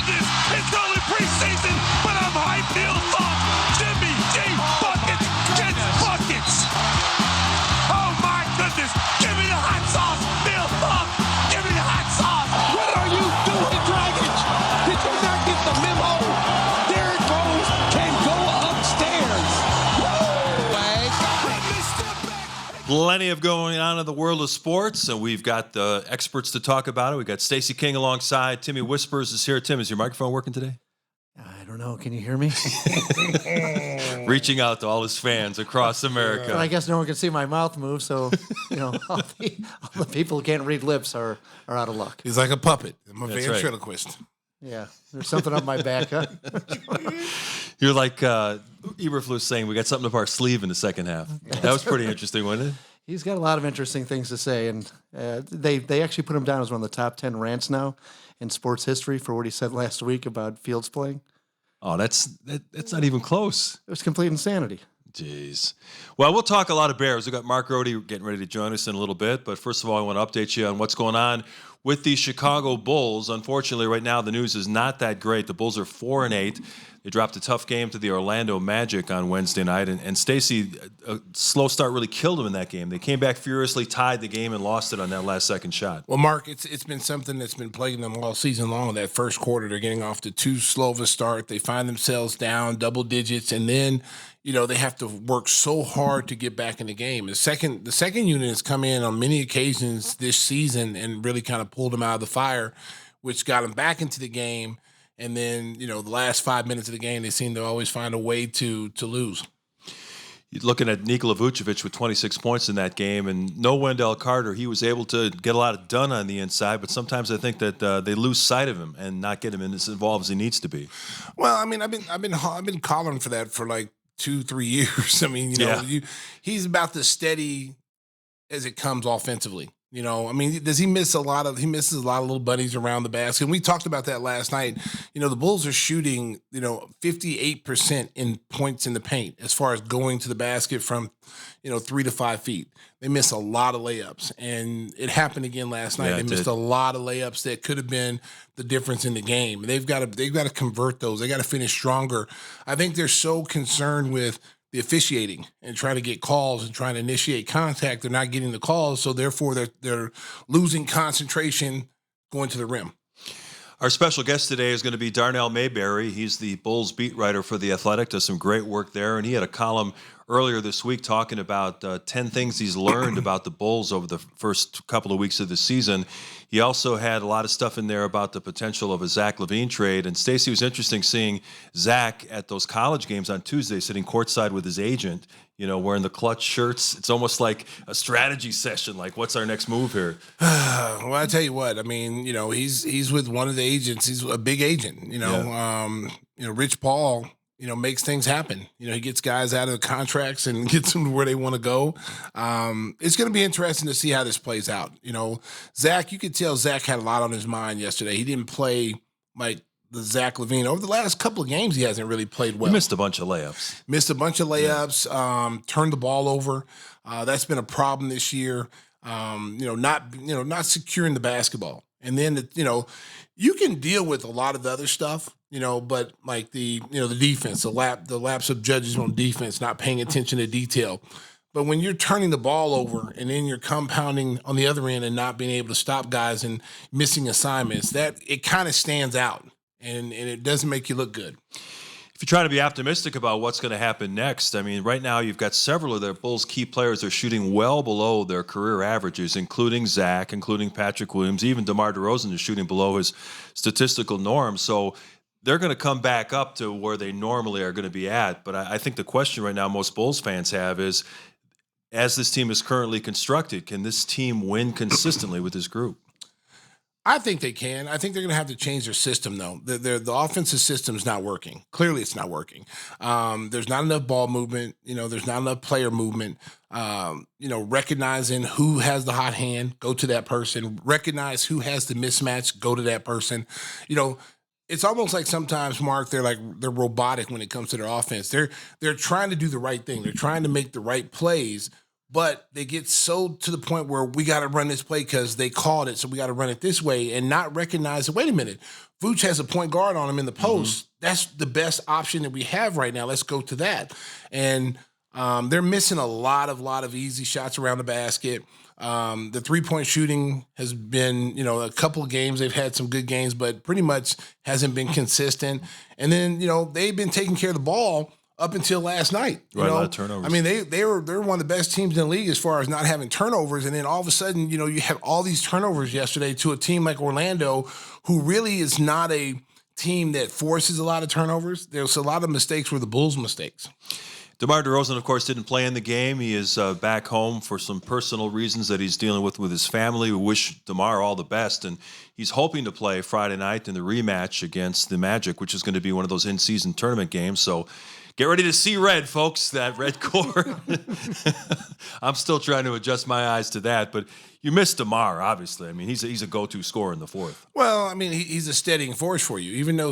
goodness, it's only preseason, but I'm hyped. Neil Thought, Jimmy G, buckets, gets buckets. Oh my goodness, give me the hot sauce, Neil Thought, give me the hot sauce. What are you doing, Dragic? Did you not get the memo? Derrick Rose can go upstairs. Plenty of going on in the world of sports, and we've got the experts to talk about it. We've got Stacey King alongside. Timmy Whispers is here. Tim, is your microphone working today? I don't know. Can you hear me? Reaching out to all his fans across America. Well, I guess no one can see my mouth move, so all the people who can't read lips are out of luck. He's like a puppet. I'm a That's ventriloquist. Yeah, there's something up my back, huh? You're like Eberflus saying we got something up our sleeve in the second half. That was pretty interesting, wasn't it? He's got a lot of interesting things to say, and they actually put him down as one of the top 10 rants now in sports history for what he said last week about Fields playing. Oh, that's not even close. It was complete insanity. Jeez. Well, we'll talk a lot of Bears. We've got Mark Rohde getting ready to join us in a little bit. But first of all, I want to update you on what's going on with the Chicago Bulls. Unfortunately, right now, the news is not that great. The Bulls are 4-8. They dropped a tough game to the Orlando Magic on Wednesday night. And Stacey, a slow start really killed them in that game. They came back furiously, tied the game, and lost it on that last second shot. Well, Mark, it's been something that's been plaguing them all season long. That first quarter, they're getting off to too slow of a start. They find themselves down double digits, and then they have to work so hard to get back in the game. The second unit has come in on many occasions this season and really kind of pulled them out of the fire, which got them back into the game. And then, the last 5 minutes of the game, they seem to always find a way to lose. You're looking at Nikola Vucevic with 26 points in that game, and no Wendell Carter. He was able to get a lot done on the inside, but sometimes I think that they lose sight of him and not get him as involved as he needs to be. Well, I mean, I've been calling for that for like 2-3 years. I mean, he's about as steady as it comes offensively. Does he miss a lot of little buddies around the basket? And we talked about that last night. The Bulls are shooting, 58% in points in the paint as far as going to the basket from, 3 to 5 feet. They miss a lot of layups, and it happened again last night. They missed a lot of layups that could have been the difference in the game. They've got to convert those. They got to finish stronger. I think they're so concerned with the officiating and trying to get calls and trying to initiate contact. They're not getting the calls, so therefore they're losing concentration going to the rim. Our special guest today is going to be Darnell Mayberry. He's the Bulls beat writer for The Athletic, does some great work there, and he had a column earlier this week talking about 10 things he's learned about the Bulls over the first couple of weeks of the season. He also had a lot of stuff in there about the potential of a Zach LaVine trade. And Stacey, was interesting seeing Zach at those college games on Tuesday sitting courtside with his agent, wearing the clutch shirts. It's almost like a strategy session, like what's our next move here? Well, I tell you what, he's with one of the agents. He's a big agent, Rich Paul, makes things happen. He gets guys out of the contracts and gets them to where they want to go. It's going to be interesting to see how this plays out. Zach, you could tell Zach had a lot on his mind yesterday. He didn't play like the Zach LaVine. Over the last couple of games, he hasn't really played well. He missed a bunch of layups. Turned the ball over. That's been a problem this year. Not securing the basketball. And then, you can deal with a lot of the other stuff, but like the defense, the lapse of judges on defense, not paying attention to detail. But when you're turning the ball over and then you're compounding on the other end and not being able to stop guys and missing assignments, that it kind of stands out and it doesn't make you look good. If you're trying to be optimistic about what's going to happen next, right now you've got several of their Bulls key players that are shooting well below their career averages, including Zach, including Patrick Williams, even DeMar DeRozan is shooting below his statistical norm. So they're going to come back up to where they normally are going to be at. But I think the question right now most Bulls fans have is, as this team is currently constructed, can this team win consistently with this group? I think they can. I think they're going to have to change their system, though. The offensive system is not working. Clearly, it's not working. There's not enough ball movement. There's not enough player movement. Recognizing who has the hot hand, go to that person. Recognize who has the mismatch, go to that person. It's almost like sometimes, Mark, they're robotic when it comes to their offense. They're trying to do the right thing. They're trying to make the right plays, but they get so to the point where we got to run this play because they called it, so we got to run it this way and not recognize that, wait a minute, Vooch has a point guard on him in the post. That's the best option that we have right now. Let's go to that. And they're missing a lot of easy shots around the basket. The three-point shooting has been, a couple of games. They've had some good games, but pretty much hasn't been consistent. And then, they've been taking care of the ball up until last night. A lot of turnovers. I mean, they're one of the best teams in the league as far as not having turnovers. And then all of a sudden, you have all these turnovers yesterday to a team like Orlando, who really is not a team that forces a lot of turnovers. There's a lot of mistakes were the Bulls' mistakes. DeMar DeRozan, of course, didn't play in the game. He is back home for some personal reasons that he's dealing with his family. We wish DeMar all the best, and he's hoping to play Friday night in the rematch against the Magic, which is going to be one of those in-season tournament games. So get ready to see red, folks, that red core. I'm still trying to adjust my eyes to that, but you missed DeMar, obviously. I mean, he's a go-to scorer in the fourth. Well, I mean, he's a steadying force for you. Even though,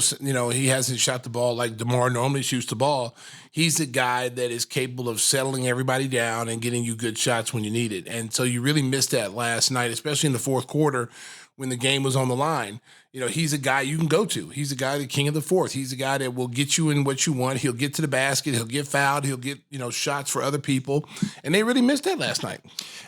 he hasn't shot the ball like DeMar normally shoots the ball, he's the guy that is capable of settling everybody down and getting you good shots when you need it. And so you really missed that last night, especially in the fourth quarter when the game was on the line. He's a guy you can go to. He's a guy, the king of the fourth. He's a guy that will get you in what you want. He'll get to the basket. He'll get fouled. He'll get, shots for other people. And they really missed that last night.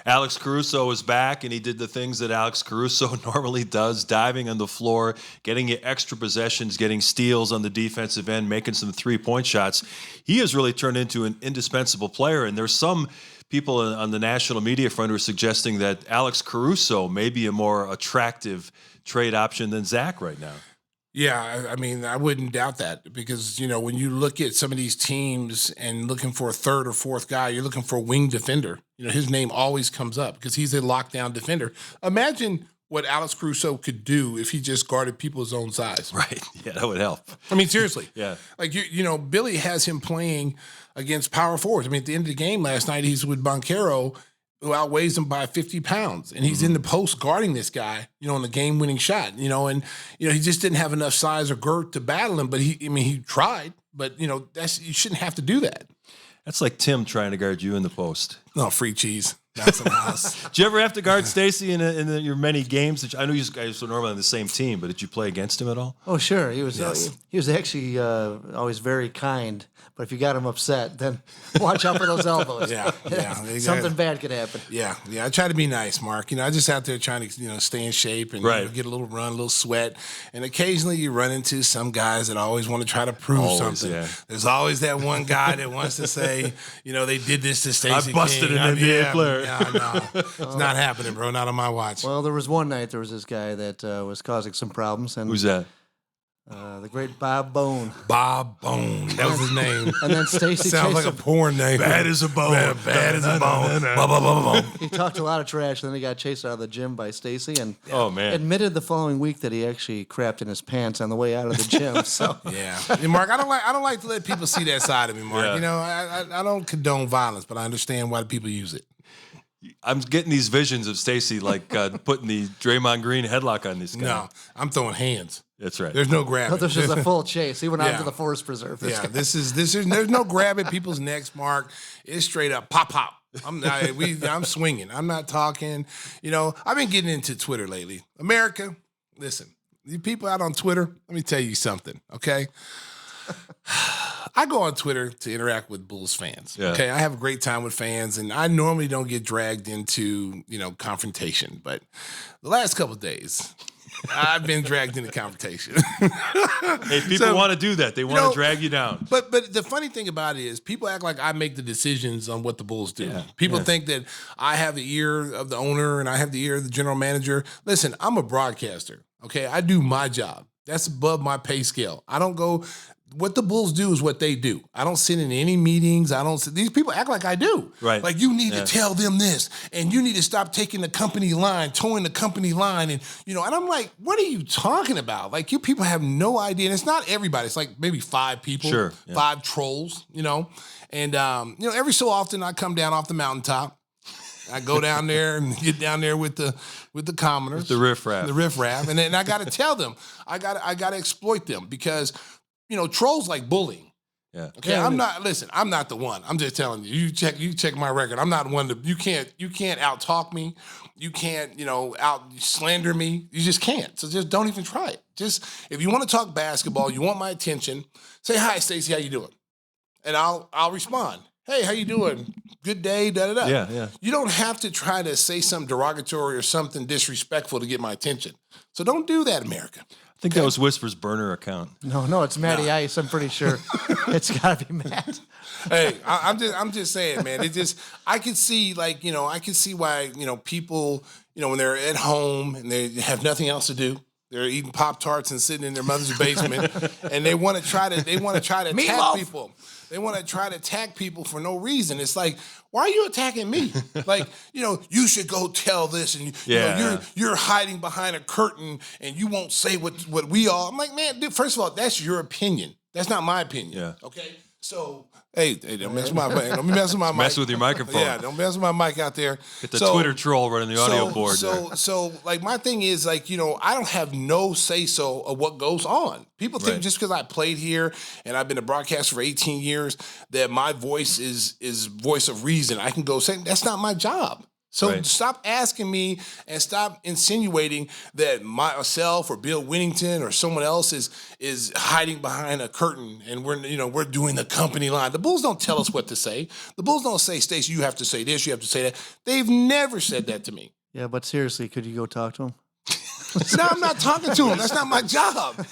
Alex Caruso is back, and he did the things that Alex Caruso normally does, diving on the floor, getting you extra possessions, getting steals on the defensive end, making some three-point shots. He has really turned into an indispensable player, and there's some people on the national media front who are suggesting that Alex Caruso may be a more attractive trade option than Zach right now. Yeah, I mean, I wouldn't doubt that because, when you look at some of these teams and looking for a third or fourth guy, you're looking for a wing defender. His name always comes up because he's a lockdown defender. Imagine what Alex Caruso could do if he just guarded people his own size. Right. Yeah, that would help. I mean, seriously. Yeah. Like, Billy has him playing against power forwards. I mean, at the end of the game last night, he's with Banchero, who outweighs him by 50 pounds. And he's in the post guarding this guy, on the game-winning shot, and he just didn't have enough size or girth to battle him, but he tried. But, you shouldn't have to do that. That's like Tim trying to guard you in the post. No, free cheese. Not some house. Did you ever have to guard Stacey in your many games? I know you guys were normally on the same team, but did you play against him at all? Oh, sure. He was actually always very kind. But if you got him upset, then watch out for those elbows. Yeah. Something bad could happen. Yeah. I try to be nice, Mark. I just out there trying to, stay in shape and get a little run, a little sweat. And occasionally you run into some guys that always want to try to prove something. Yeah. There's always that one guy that wants to say, they did this to Stacey. I busted an NBA player. Yeah, no. It's not happening, bro. Not on my watch. Well, there was one night there was this guy that was causing some problems. And who's that? The great Bob Bone. Bob Bone. That was his name. And then Stacey sounds like a porn name. Bad as a bone. Bad as a bone. He talked a lot of trash, and then he got chased out of the gym by Stacey and admitted the following week that he actually crapped in his pants on the way out of the gym. So yeah, Mark, I don't like to let people see that side of me, Mark. Yeah. I don't condone violence, but I understand why people use it. I'm getting these visions of Stacey putting the Draymond Green headlock on this guy. No, I'm throwing hands. That's right. There's no grabbing. No, this is a full chase. He went out to the forest preserve. This is there's no grabbing people's necks, Mark. It's straight up pop. I'm swinging. I'm not talking. I've been getting into Twitter lately. America, listen, you people out on Twitter, let me tell you something, okay? I go on Twitter to interact with Bulls fans. Yeah. Okay, I have a great time with fans, and I normally don't get dragged into, confrontation. But the last couple of days, I've been dragged into confrontation. Hey, people want to do that. They want to drag you down. But the funny thing about it is people act like I make the decisions on what the Bulls do. Yeah. People think that I have the ear of the owner and I have the ear of the general manager. Listen, I'm a broadcaster. Okay, I do my job. That's above my pay scale. I don't go. What the Bulls do is what they do. I don't sit in any meetings. These people act like I do. Right. Like, you need to tell them this, and you need to stop taking the company line, towing the company line, and I'm like, what are you talking about? Like, you people have no idea. And it's not everybody. It's like maybe 5 people, 5 trolls, And every so often I come down off the mountaintop. I go down there and get down there with the commoners, with the riffraff, and then I got to tell them, I got to exploit them because trolls like bullying. Yeah. Okay, I'm not. Listen, I'm not the one. I'm just telling you. You check my record. I'm not one to. You can't out talk me. You can't out slander me. You just can't. So just don't even try it. Just if you want to talk basketball, you want my attention. Say hi, Stacey. How you doing? And I'll respond. Hey, how you doing? Good day. Da da da. Yeah. You don't have to try to say something derogatory or something disrespectful to get my attention. So don't do that, America. I think that was Whisper's burner account. No, it's Matty Ice. I'm pretty sure it's got to be Matt. Hey, I'm just saying, man. It just I can see I can see why people when they're at home and they have nothing else to do. They're eating Pop-Tarts and sitting in their mother's basement, and they want to try to attack people. They want to try to attack people for no reason. It's like, why are you attacking me? Like, you should go tell this, and you're hiding behind a curtain, and you won't say what we all. I'm like, man, dude, first of all, that's your opinion. That's not my opinion. Yeah. Okay. So, hey, don't mess with my mic. Don't mess with my mic. Mess with your microphone. Yeah, don't mess with my mic out there. Get the Twitter troll running the audio board. So, my thing is I don't have no say so of what goes on. People think just because I played here and I've been a broadcaster for 18 years that my voice is voice of reason. I can go say that's not my job. So stop asking me and stop insinuating that myself or Bill Winnington or someone else is hiding behind a curtain and we're doing the company line. The Bulls don't tell us what to say. The Bulls don't say, Stacey, you have to say this, you have to say that. They've never said that to me. Yeah, but seriously, could you go talk to him? No, I'm not talking to him. That's not my job.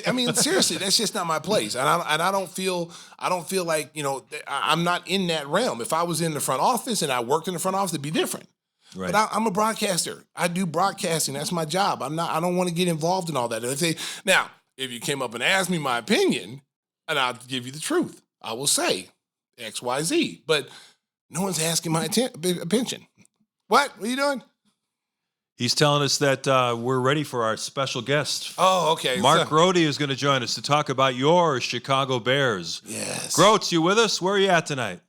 I mean, seriously, that's just not my place. And I don't feel like, I'm not in that realm. If I was in the front office and I worked in the front office, it'd be different. Right. But I'm a broadcaster. I do broadcasting. That's my job. I don't want to get involved in all that. If you came up and asked me my opinion, and I'll give you the truth, I will say X, Y, Z. But no one's asking my opinion. What are you doing? He's telling us that we're ready for our special guest. Oh, okay. Mark Grody is going to join us to talk about your Chicago Bears. Yes. Groats, you with us? Where are you at tonight?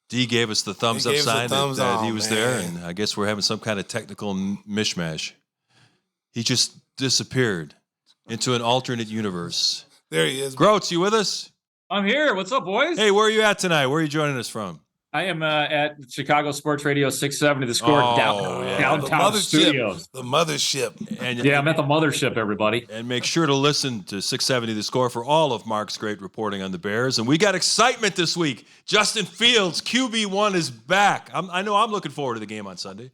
D gave us the thumbs up sign that he was there, and I guess we're having some kind of technical mishmash. He just disappeared into an alternate universe. There he is. Groats, you with us? I'm here. What's up, boys? Hey, where are you at tonight? Where are you joining us from? I am at Chicago Sports Radio 670, the Score downtown studios. The mothership. I'm at the mothership, everybody. And make sure to listen to 670 The Score for all of Mark's great reporting on the Bears. And we got excitement this week. Justin Fields, QB1, is back. I know I'm looking forward to the game on Sunday.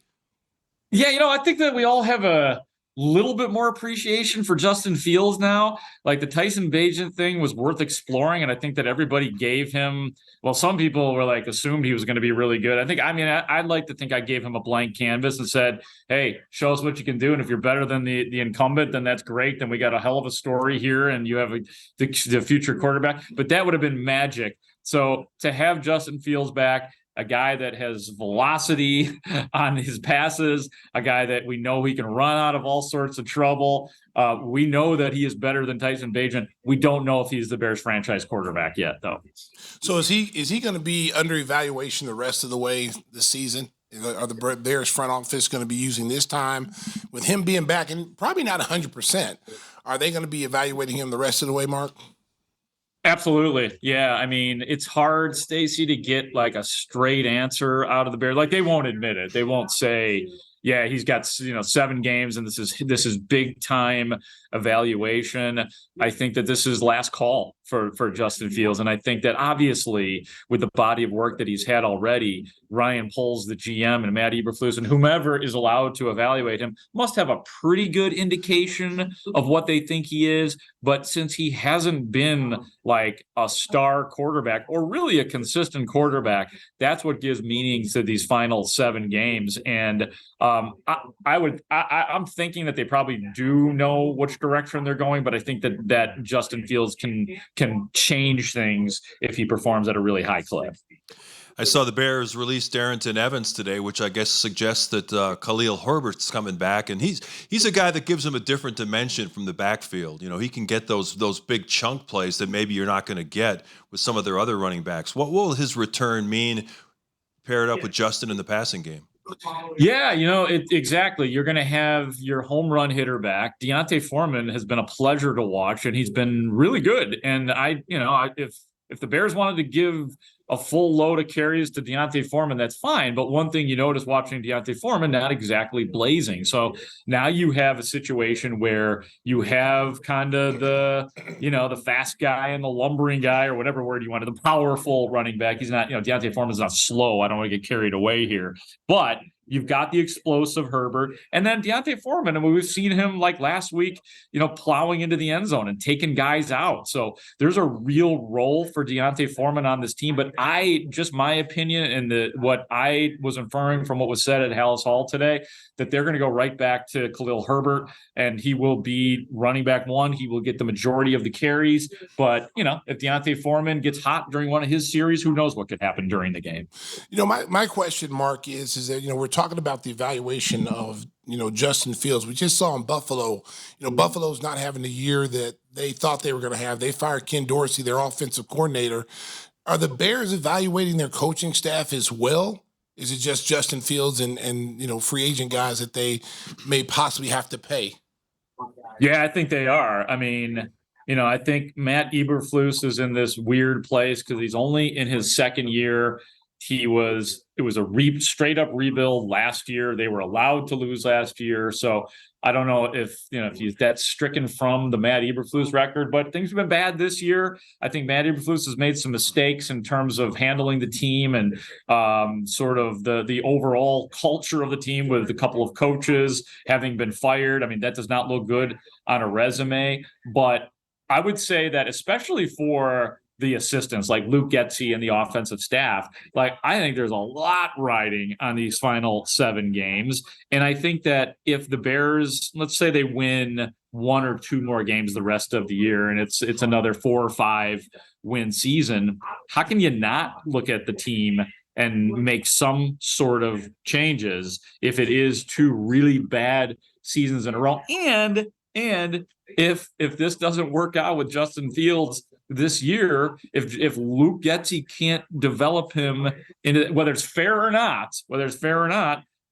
Yeah, I think that we all have a little bit more appreciation for Justin Fields now. Like the Tyson Bagent thing was worth exploring, and I think that everybody gave him. Well, some people were assumed he was going to be really good. I'd like to think I gave him a blank canvas and said, "Hey, show us what you can do, and if you're better than the incumbent, then that's great. Then we got a hell of a story here, and you have the future quarterback." But that would have been magic. So to have Justin Fields back, a guy that has velocity on his passes, a guy that we know he can run out of all sorts of trouble. We know that he is better than Tyson Bagent. We don't know if he's the Bears franchise quarterback yet, though. So is he going to be under evaluation the rest of the way this season? Are the Bears front office going to be using this time with him being back and probably not 100%? Are they going to be evaluating him the rest of the way, Mark? Absolutely. Yeah. It's hard, Stacey, to get a straight answer out of the Bears. They won't admit it. They won't say, yeah, he's got 7 games and this is big time evaluation. I think that this is last call for Justin Fields. And I think that obviously with the body of work that he's had already, Ryan Poles, the GM, and Matt Eberflus, and whomever is allowed to evaluate him must have a pretty good indication of what they think he is. But since he hasn't been a star quarterback or really a consistent quarterback, that's what gives meaning to these final 7 games. And I'm thinking that they probably do know which direction they're going, but I think that Justin Fields can change things if he performs at a really high clip. I saw the Bears release Darrington Evans today, which I guess suggests that Khalil Herbert's coming back, and he's a guy that gives him a different dimension from the backfield. He can get those big chunk plays that maybe you're not going to get with some of their other running backs. What will his return mean paired up with Justin in the passing game? Yeah, exactly. You're going to have your home run hitter back. Deontay Foreman has been a pleasure to watch, and he's been really good. And if the Bears wanted to give a full load of carries to Deontay Foreman, that's fine. But one thing you notice watching Deontay Foreman, not exactly blazing. So now you have a situation where you have kind of the fast guy and the lumbering guy, or whatever word you wanted, the powerful running back. He's not, Deontay Foreman's not slow. I don't want to get carried away here. But you've got the explosive Herbert, and then Deontay Foreman. And we've seen him like last week, plowing into the end zone and taking guys out. So there's a real role for Deontay Foreman on this team. But my opinion, and what I was inferring from what was said at Hallis Hall today, that they're going to go right back to Khalil Herbert, and he will be running back one. He will get the majority of the carries. But, if Deontay Foreman gets hot during one of his series, who knows what could happen during the game. My question, Mark, is that, we're talking about the evaluation of, Justin Fields. We just saw in Buffalo, Buffalo's not having the year that they thought they were going to have. They fired Ken Dorsey, their offensive coordinator. Are the Bears evaluating their coaching staff as well? Is it just Justin Fields and free agent guys that they may possibly have to pay? Yeah, I think they are. I mean, I think Matt Eberflus is in this weird place because he's only in his second year. It was a straight up rebuild last year. They were allowed to lose last year. So I don't know if he's that stricken from the Matt Eberflus record, but things have been bad this year. I think Matt Eberflus has made some mistakes in terms of handling the team and sort of the overall culture of the team, with a couple of coaches having been fired. I mean, that does not look good on a resume, but I would say that especially for the assistants like Ilnyckj and the offensive staff, I think there's a lot riding on these final 7 games. And I think that if the Bears, let's say they win 1 or 2 more games the rest of the year, and it's another 4 or 5 win season, how can you not look at the team and make some sort of changes if it is 2 really bad seasons in a row? And if this doesn't work out with Justin Fields this year, if Ilnyckj can't develop him into, whether it's fair or not,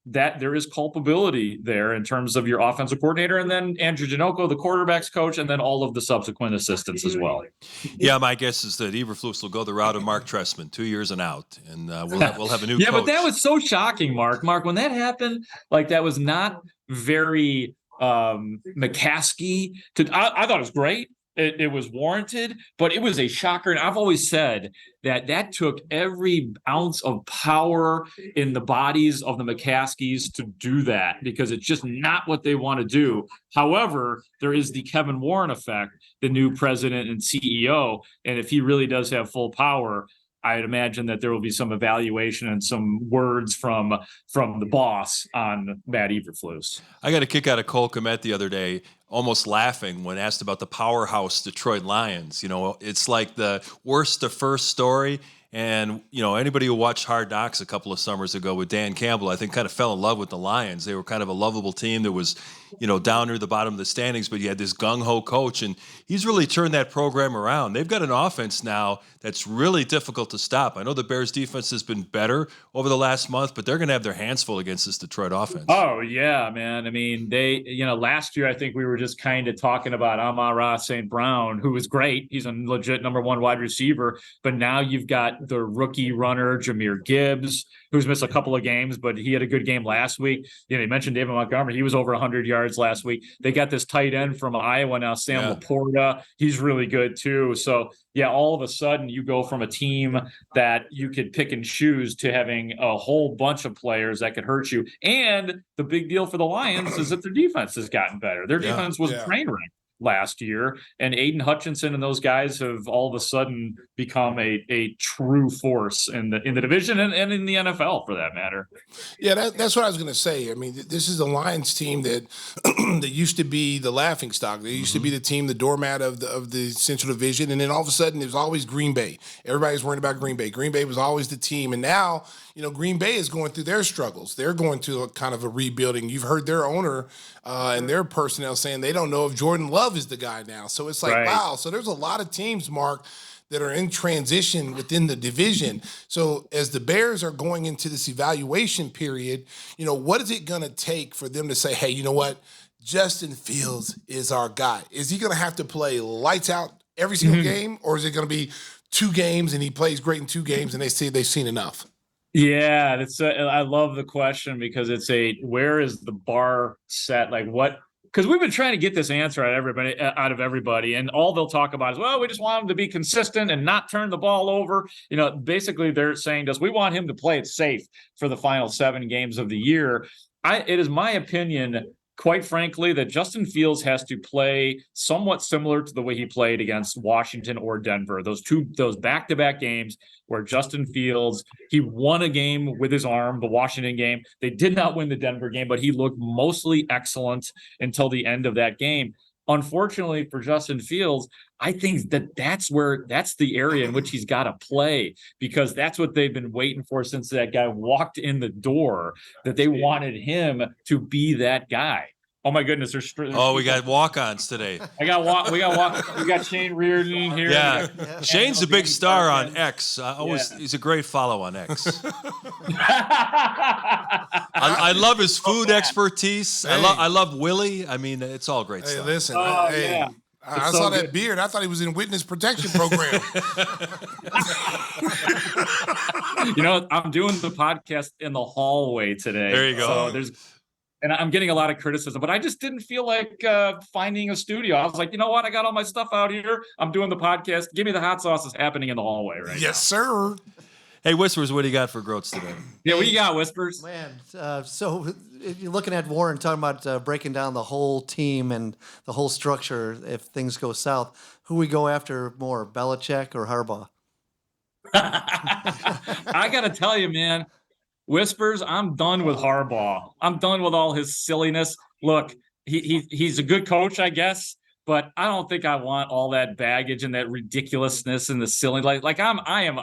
that there is culpability there in terms of your offensive coordinator, and then Andrew Janocko, the quarterback's coach, and then all of the subsequent assistants as well. Yeah, my guess is that Eberflus will go the route of Mark Trestman, 2 years and out, and we'll have a new coach. But that was so shocking, Mark, when that happened, that was not very McCaskey. I thought it was great. It was warranted, but it was a shocker. And I've always said that took every ounce of power in the bodies of the McCaskeys to do that, because it's just not what they want to do. However, there is the Kevin Warren effect, the new president and CEO. And if he really does have full power, I'd imagine that there will be some evaluation and some words from the boss on Matt Eberflus. I got a kick out of Cole Kmet the other day, almost laughing when asked about the powerhouse Detroit Lions. It's like the worst to first story. And, anybody who watched Hard Knocks a couple of summers ago with Dan Campbell, I think kind of fell in love with the Lions. They were kind of a lovable team that was, down near the bottom of the standings, but you had this gung-ho coach, and he's really turned that program around. They've got an offense now that's really difficult to stop. I know the Bears defense has been better over the last month, but they're going to have their hands full against this Detroit offense. Oh, yeah, man. I mean, they, last year I think we were just kind of talking about Amon-Ra St. Brown, who was great. He's a legit number 1 wide receiver, but now you've got the rookie runner, Jahmyr Gibbs, who's missed a couple of games, but he had a good game last week. You mentioned David Montgomery. He was over 100 yards last week. They got this tight end from Iowa now, Sam Laporta. He's really good too. So, yeah, all of a sudden you go from a team that you could pick and choose to having a whole bunch of players that could hurt you. And the big deal for the Lions is that their defense has gotten better. Their defense was a train wreck last year, and Aiden Hutchinson and those guys have all of a sudden become a true force in the division and in the NFL for that matter. Yeah, that's what I was going to say. I mean, this is a Lions team that that used to be the laughing stock. They used to be the team, the doormat of the Central Division, and then all of a sudden it was always Green Bay. Everybody's worried about Green Bay. Green Bay was always the team, and now Green Bay is going through their struggles. They're going through a kind of a rebuilding. You've heard their owner and their personnel saying they don't know if Jordan Love is the guy now. So it's like, wow. So there's a lot of teams, Mark, that are in transition within the division. So as the Bears are going into this evaluation period, what is it going to take for them to say, hey, you know what? Justin Fields is our guy. Is he going to have to play lights out every single game, or is it going to be 2 games and he plays great in 2 games and they say they've seen enough? Yeah, I love the question because where is the bar set? Like what? Because we've been trying to get this answer out of everybody, and all they'll talk about is, well, we just want him to be consistent and not turn the ball over. Basically they're saying we want him to play it safe for the final 7 games of the year. It is my opinion, quite frankly, that Justin Fields has to play somewhat similar to the way he played against Washington or Denver. Those back-to-back games where Justin Fields, he won a game with his arm, the Washington game. They did not win the Denver game, but he looked mostly excellent until the end of that game. Unfortunately for Justin Fields, I think that's the area in which he's got to play, because that's what they've been waiting for since that guy walked in the door, that they wanted him to be that guy. Oh my goodness! We got walk-ons today. We got Shane Reardon here. Yeah, Shane's a big star on X. He's a great follow on X. I love his food expertise. Hey. I love Willie. I mean, it's all great stuff. Listen, yeah. I saw that beard. I thought he was in witness protection program. I'm doing the podcast in the hallway today. There you go. So and I'm getting a lot of criticism, but I just didn't feel like finding a studio. I was like, you know what? I got all my stuff out here. I'm doing the podcast. Give Me the Hot Sauce is happening in the hallway right now. Yes, sir. Hey, Whispers, what do you got for Groats today? Yeah, what do you got, Whispers? Man, so if you're looking at Warren talking about breaking down the whole team and the whole structure if things go south, who we go after more, Belichick or Harbaugh? I got to tell you, man, Whispers, I'm done with Harbaugh. I'm done with all his silliness. Look, he's a good coach, I guess, but I don't think I want all that baggage and that ridiculousness and the silly. Like I am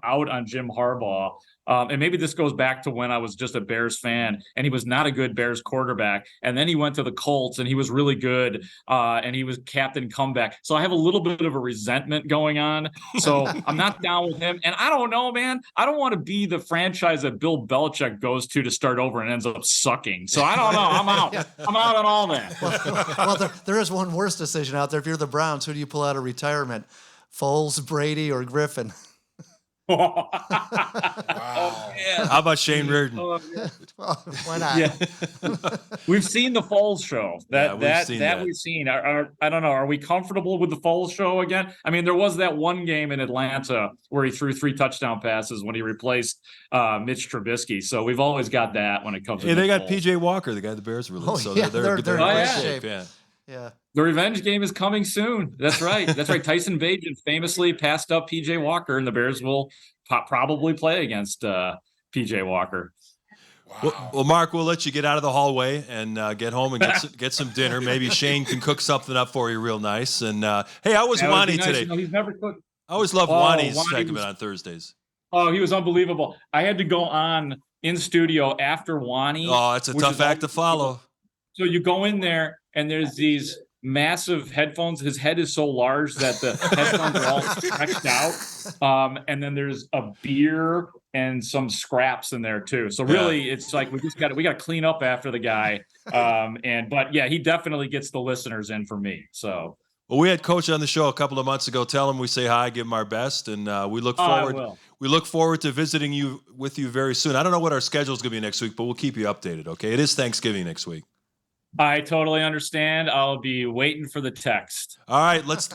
out on Jim Harbaugh. And maybe this goes back to when I was just a Bears fan and he was not a good Bears quarterback. And then he went to the Colts and he was really good. And he was captain comeback. So I have a little bit of a resentment going on. So I'm not down with him. And I don't know, man. I don't want to be the franchise that Bill Belichick goes to start over and ends up sucking. So I don't know. I'm out. I'm out on all that. Well, there is one worse decision out there. If you're the Browns, who do you pull out of retirement? Foles, Brady, or Griffin? Wow. How about Shane Reardon? Well, why not? Yeah. We've seen the Foles show. We've seen. I don't know. Are we comfortable with the Foles show again? I mean, there was that one game in Atlanta where he threw 3 touchdown passes when he replaced Mitch Trubisky. So we've always got that when it comes to they got Foles. PJ Walker, the guy the Bears released. Oh, so yeah, they're in they're great in shape. shape. Yeah. Yeah. The revenge game is coming soon. That's right. That's right. Tyson Bagent famously passed up PJ Walker, and the Bears will probably play against PJ Walker. Wow. Well, Mark, we'll let you get out of the hallway and get home and get some dinner. Maybe Shane can cook something up for you real nice. And hey, how was Wani today? He's never cooked. I always love Wani's segment on Thursdays. Oh, he was unbelievable. I had to go on in studio after Wani. Oh, it's a tough act to follow. So you go in there and there's these massive headphones. His head is so large that the headphones are all stretched out. And then there's a beer and some scraps in there too. So really it's like we got to clean up after the guy. But he definitely gets the listeners in for me. So well, we had Coach on the show a couple of months ago. Tell him we say hi, give him our best, and we look forward. We look forward to visiting with you very soon. I don't know what our schedule is going to be next week, but we'll keep you updated. Okay, it is Thanksgiving next week. I totally understand. I'll be waiting for the text. All right, let's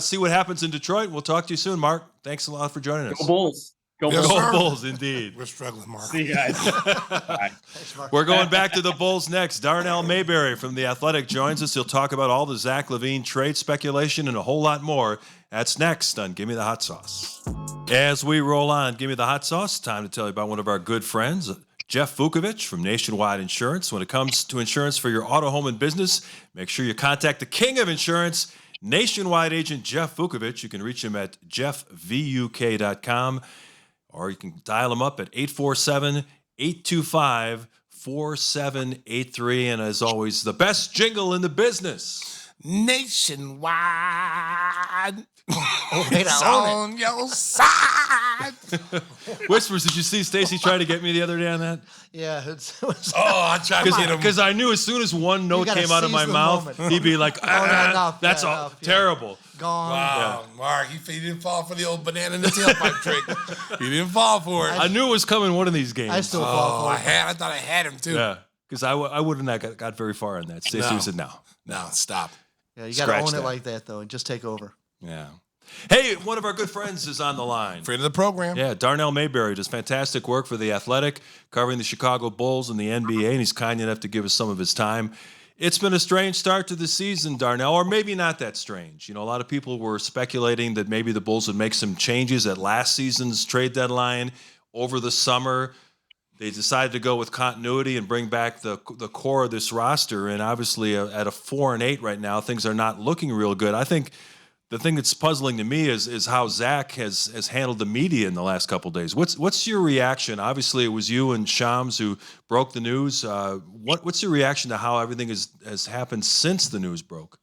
see what happens in Detroit. We'll talk to you soon, Mark. Thanks a lot for joining us. Go Bulls. Go Yes, Bulls. sir. Go Bulls, indeed. We're struggling, Mark. See you guys. Bye. Thanks, Mark. We're going back to the Bulls next. Darnell Mayberry from The Athletic joins us. He'll talk about all the Zach LaVine trade speculation and a whole lot more. That's next on Gimme the Hot Sauce. As we roll on Gimme the Hot Sauce, time to tell you about one of our good friends, Jeff Vukovich from Nationwide Insurance. When it comes to insurance for your auto, home, and business, make sure you contact the king of insurance, Nationwide agent Jeff Vukovich. You can reach him at jeffvuk.com, or you can dial him up at 847-825-4783. And as always, the best jingle in the business. nationwide. It's own on your side. Whispers, did you see Stacey try to get me the other day on that? Yeah, it was. I tried to get him. Because I knew as soon as one note gotta came out of my seize the mouth, moment. he'd be like, enough, that's yeah, all enough, yeah. terrible. Gone. Wow, Mark, he didn't fall for the old banana in the tailpipe trick. He didn't fall for it. I knew it was coming one of these games. I still fall for it. I thought I had him too. Yeah, because I wouldn't have got very far on that. Stacey No. said no. No, stop. Yeah, you got to Scratch own that. it like that, though, and just take over. Yeah. Hey, one of our good friends is on the line. Friend of the program. Yeah, Darnell Mayberry does fantastic work for The Athletic, covering the Chicago Bulls and the NBA, and he's kind enough to give us some of his time. It's been a strange start to the season, Darnell, or maybe not that strange. You know, a lot of people were speculating that maybe the Bulls would make some changes at last season's trade deadline over the summer. They decided to go with continuity and bring back the core of this roster, and obviously at a 4-8 right now, things are not looking real good. I think the thing that's puzzling to me is how Zach has handled the media in the last couple of days. What's your reaction? Obviously, it was you and Shams who broke the news. What's your reaction to how everything has happened since the news broke?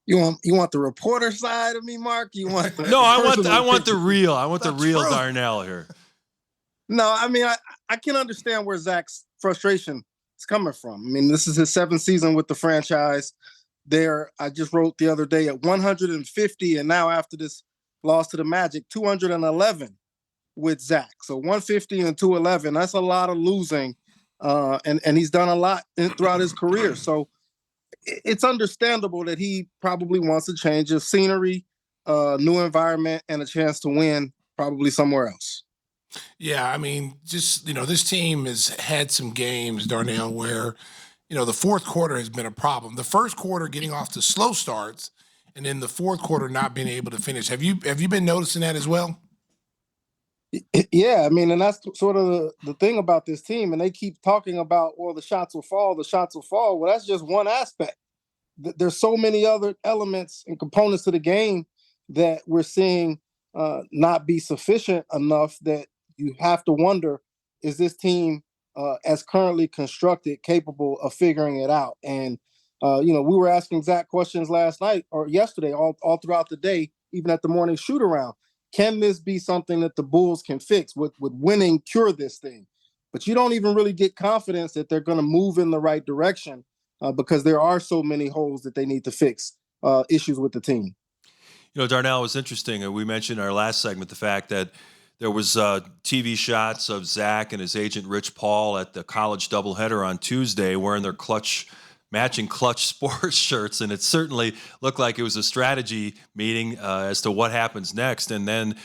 You want the reporter side of me, Mark? You want No, I want the the real Darnell here. No, I mean I can understand where Zach's frustration is coming from. I mean, this is his 7th season with the franchise. I just wrote the other day at 150, and now after this loss to the Magic, 211 with Zach. So 150 and 211, that's a lot of losing. And he's done a lot throughout his career. So it's understandable that he probably wants a change of scenery, new environment, and a chance to win probably somewhere else. Yeah, I mean, just, this team has had some games, Darnell, where, the fourth quarter has been a problem. The first quarter getting off to slow starts, and then the fourth quarter not being able to finish. Have you been noticing that as well? Yeah, I mean, and that's sort of the thing about this team. And they keep talking about, well, the shots will fall, the shots will fall. Well, that's just one aspect. There's so many other elements and components to the game that we're seeing not be sufficient enough that you have to wonder, is this team as currently constructed capable of figuring it out? And, we were asking Zach questions last night or yesterday, all throughout the day, even at the morning shoot around. Can this be something that the Bulls can fix? Would winning cure this thing? But you don't even really get confidence that they're going to move in the right direction because there are so many holes that they need to fix, issues with the team. Darnell, it was interesting. We mentioned in our last segment the fact that there was TV shots of Zach and his agent Rich Paul at the college doubleheader on Tuesday wearing their matching Clutch sports shirts, and it certainly looked like it was a strategy meeting as to what happens next. And then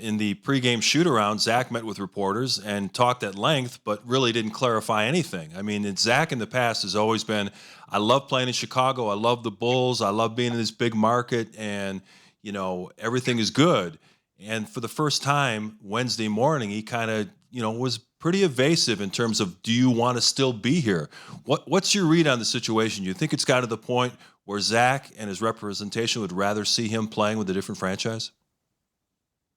in the pregame shoot-around, Zach met with reporters and talked at length, but really didn't clarify anything. I mean, Zach in the past has always been, I love playing in Chicago, I love the Bulls, I love being in this big market, and everything is good. And for the first time Wednesday morning, he kind of, was pretty evasive in terms of, do you want to still be here? What's your read on the situation? You think it's got to the point where Zach and his representation would rather see him playing with a different franchise?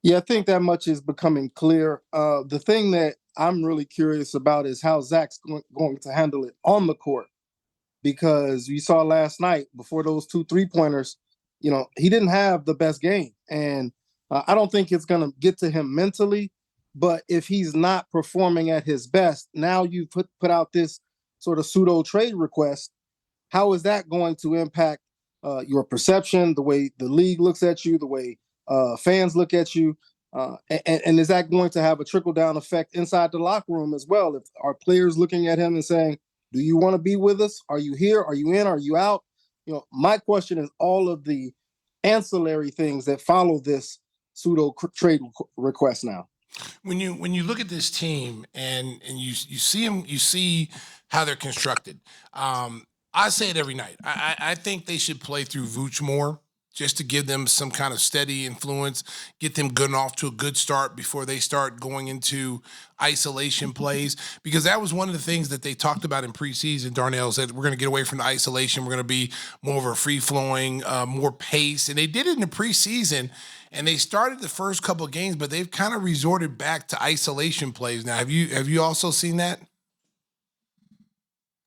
Yeah, I think that much is becoming clear. The thing that I'm really curious about is how Zach's going to handle it on the court. Because you saw last night, before those 2 3-pointers, he didn't have the best game. And I don't think it's going to get to him mentally. But if he's not performing at his best, now you put out this sort of pseudo trade request. How is that going to impact your perception, the way the league looks at you, the way fans look at you? And is that going to have a trickle-down effect inside the locker room as well? If are players looking at him and saying, do you want to be with us? Are you here? Are you in? Are you out? My question is all of the ancillary things that follow this pseudo trade request now. When you look at this team and you see them, you see how they're constructed. I say it every night. I think they should play through Vooch more, just to give them some kind of steady influence, get them good off to a good start before they start going into isolation plays. Because that was one of the things that they talked about in preseason. Darnell said, we're going to get away from the isolation. We're going to be more of a free-flowing, more pace. And they did it in the preseason, and they started the first couple of games, but they've kind of resorted back to isolation plays now. Have you also seen that?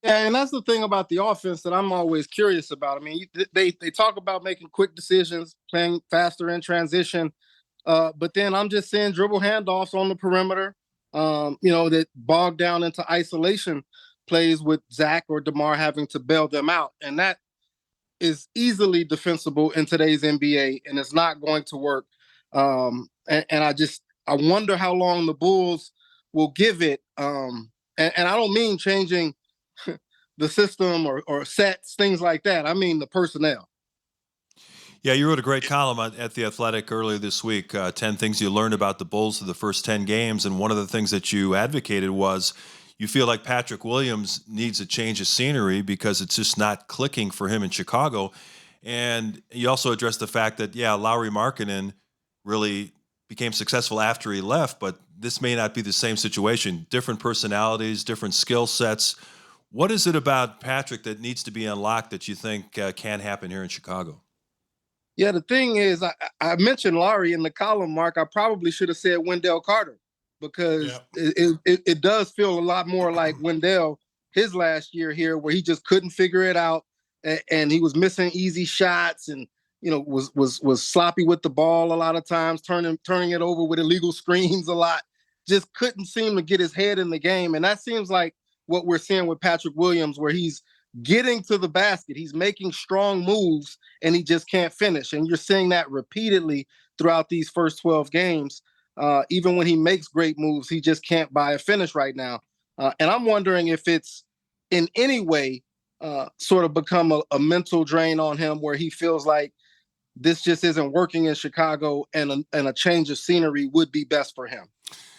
Yeah, and that's the thing about the offense that I'm always curious about. I mean, they talk about making quick decisions, playing faster in transition, but then I'm just seeing dribble handoffs on the perimeter, that bog down into isolation plays with Zach or DeMar having to bail them out, and that is easily defensible in today's NBA, and it's not going to work. And I wonder how long the Bulls will give it. And I don't mean changing the system or sets, things like that. I mean the personnel. Yeah, you wrote a great column at The Athletic earlier this week, 10 things you learned about the Bulls through the first 10 games. And one of the things that you advocated was you feel like Patrick Williams needs a change of scenery because it's just not clicking for him in Chicago. And you also addressed the fact that, Lauri Markkanen really became successful after he left, but this may not be the same situation. Different personalities, different skill sets. What is it about Patrick that needs to be unlocked that you think can happen here in Chicago? Yeah, the thing is, I mentioned Laurie in the column, Mark. I probably should have said Wendell Carter because it does feel a lot more like Wendell his last year here, where he just couldn't figure it out, and he was missing easy shots, and was sloppy with the ball a lot of times, turning it over with illegal screens a lot. Just couldn't seem to get his head in the game, and that seems like what we're seeing with Patrick Williams, where he's getting to the basket, he's making strong moves, and he just can't finish. And you're seeing that repeatedly throughout these first 12 games. Even when he makes great moves, he just can't buy a finish right now. And I'm wondering if it's in any way sort of become a mental drain on him, where he feels like this just isn't working in Chicago, and a change of scenery would be best for him.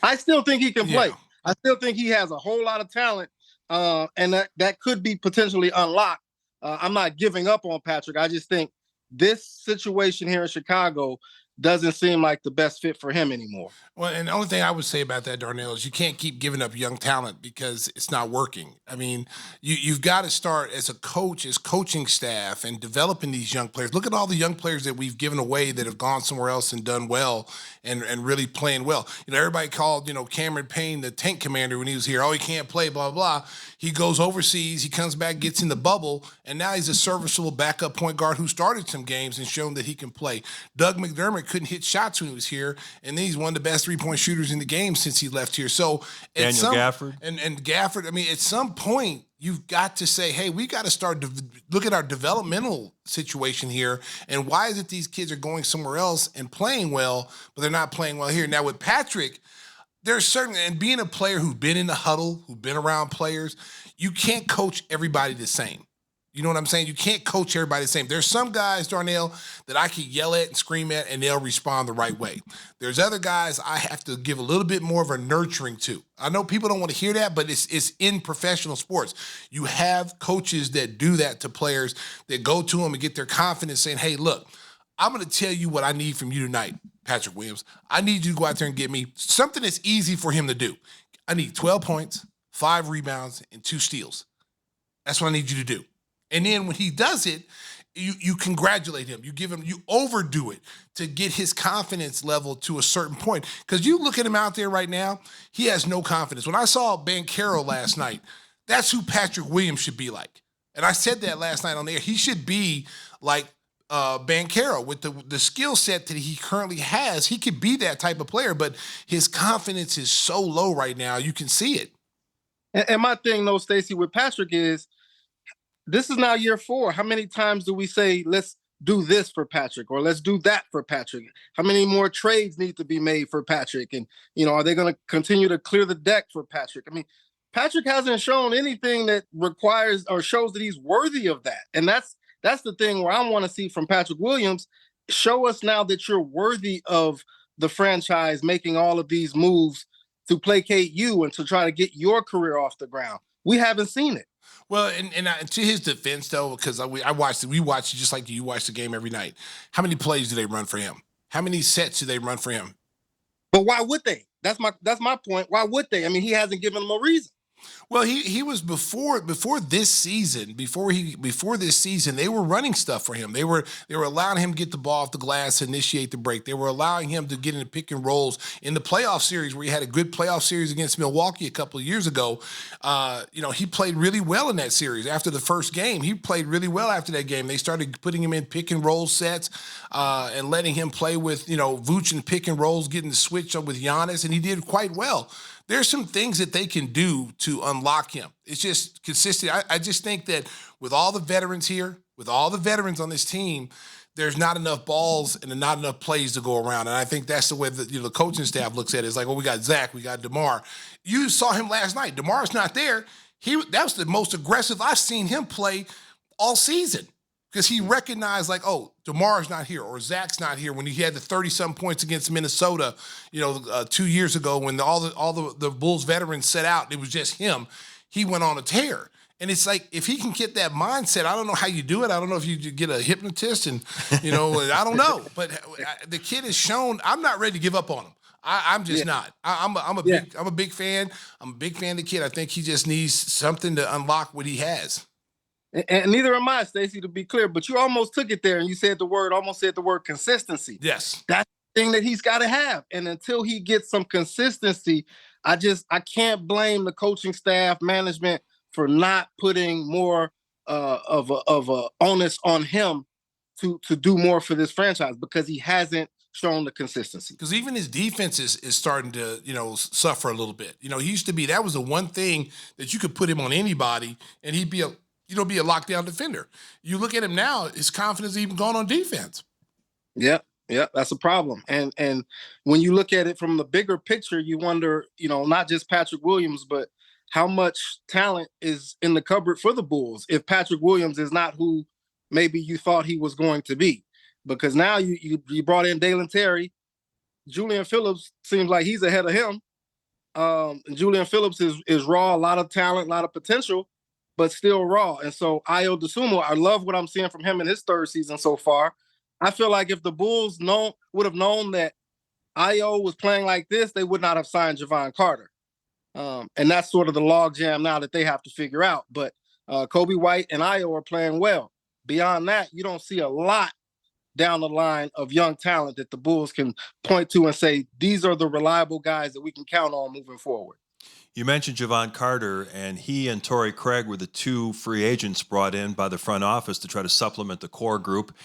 I still think he can play. I still think he has a whole lot of talent, and that could be potentially unlocked. I'm not giving up on Patrick. I just think this situation here in Chicago doesn't seem like the best fit for him anymore. Well, and the only thing I would say about that, Darnell, is you can't keep giving up young talent because it's not working. I mean, you've got to start as a coach, as coaching staff, and developing these young players. Look at all the young players that we've given away that have gone somewhere else and done well and really playing well. Everybody called, Cameron Payne the tank commander when he was here. Oh, he can't play, blah, blah, blah. He goes overseas, he comes back, gets in the bubble, and now he's a serviceable backup point guard who started some games and shown that he can play. Doug McDermott couldn't hit shots when he was here, and then he's one of the best three-point shooters in the game since he left here. So Daniel Gafford. And Gafford, I mean, at some point, you've got to say, hey, we got to start look at our developmental situation here, and why is it these kids are going somewhere else and playing well, but they're not playing well here? Now, with Patrick, there's certain, and being a player who's been in the huddle, who's been around players, you can't coach everybody the same. You know what I'm saying? You can't coach everybody the same. There's some guys, Darnell, that I can yell at and scream at, and they'll respond the right way. There's other guys I have to give a little bit more of a nurturing to. I know people don't want to hear that, but it's in professional sports. You have coaches that do that to players, that go to them and get their confidence saying, hey, look, I'm going to tell you what I need from you tonight, Patrick Williams. I need you to go out there and get me something that's easy for him to do. I need 12 points, 5 rebounds, and 2 steals. That's what I need you to do. And then when he does it, you congratulate him. You overdo it to get his confidence level to a certain point. Because you look at him out there right now, he has no confidence. When I saw Banchero last night, that's who Patrick Williams should be like. And I said that last night on the air. He should be like Banchero with the skill set that he currently has. He could be that type of player, but his confidence is so low right now. You can see it. And my thing, though, Stacey, with Patrick is, this is now year 4. How many times do we say, let's do this for Patrick, or let's do that for Patrick? How many more trades need to be made for Patrick? And, are they going to continue to clear the deck for Patrick? I mean, Patrick hasn't shown anything that requires or shows that he's worthy of that. And that's the thing where I want to see from Patrick Williams. Show us now that you're worthy of the franchise making all of these moves to placate you and to try to get your career off the ground. We haven't seen it. Well, and to his defense, though, because we watch it just like you watch the game every night. How many plays do they run for him? How many sets do they run for him? But why would they? That's my point. Why would they? I mean, he hasn't given them a reason. Well, he was before this season. Before this season, they were running stuff for him. They were allowing him to get the ball off the glass, initiate the break. They were allowing him to get into pick and rolls in the playoff series where he had a good playoff series against Milwaukee a couple of years ago. He played really well in that series. After the first game, he played really well after that game. They started putting him in pick and roll sets and letting him play with Vooch and pick and rolls, getting the switch up with Giannis, and he did quite well. There's some things that they can do to unlock him. It's just consistent. I just think that with all the veterans here, with all the veterans on this team, there's not enough balls and not enough plays to go around. And I think that's the way the coaching staff looks at it. It's like, well, we got Zach, we got DeMar. You saw him last night. DeMar's not there. That was the most aggressive I've seen him play all season. Because he recognized, like, oh, DeMar's not here or Zach's not here when he had the 30-some points against Minnesota, 2 years ago when all the Bulls veterans set out. It was just him. He went on a tear. And it's like, if he can get that mindset, I don't know how you do it. I don't know if you get a hypnotist and, I don't know. But the kid has shown I'm not ready to give up on him. I'm just not. I'm a big fan. I'm a big fan of the kid. I think he just needs something to unlock what he has. And neither am I, Stacey, to be clear, but you almost took it there and you almost said the word consistency. Yes. That's the thing that he's got to have. And until he gets some consistency, I can't blame the coaching staff, management for not putting more of a onus on him to do more for this franchise because he hasn't shown the consistency. Because even his defense is starting to, suffer a little bit. He used to be, that was the one thing that you could put him on anybody and he'd be a lockdown defender. You look at him now, his confidence even gone on defense. Yeah, that's a problem. And when you look at it from the bigger picture, you wonder, not just Patrick Williams, but how much talent is in the cupboard for the Bulls if Patrick Williams is not who maybe you thought he was going to be. Because now you brought in Dalen Terry. Julian Phillips seems like he's ahead of him. Julian Phillips is raw, a lot of talent, a lot of potential, but still raw. And so Ayo Dosunmu, I love what I'm seeing from him in his third season so far. I feel like if the Bulls would have known that Ayo was playing like this, they would not have signed Javon Carter. And that's sort of the logjam now that they have to figure out. But Kobe White and Ayo are playing well. Beyond that, you don't see a lot down the line of young talent that the Bulls can point to and say, these are the reliable guys that we can count on moving forward. You mentioned Javon Carter, and he and Torrey Craig were the two free agents brought in by the front office to try to supplement the core group.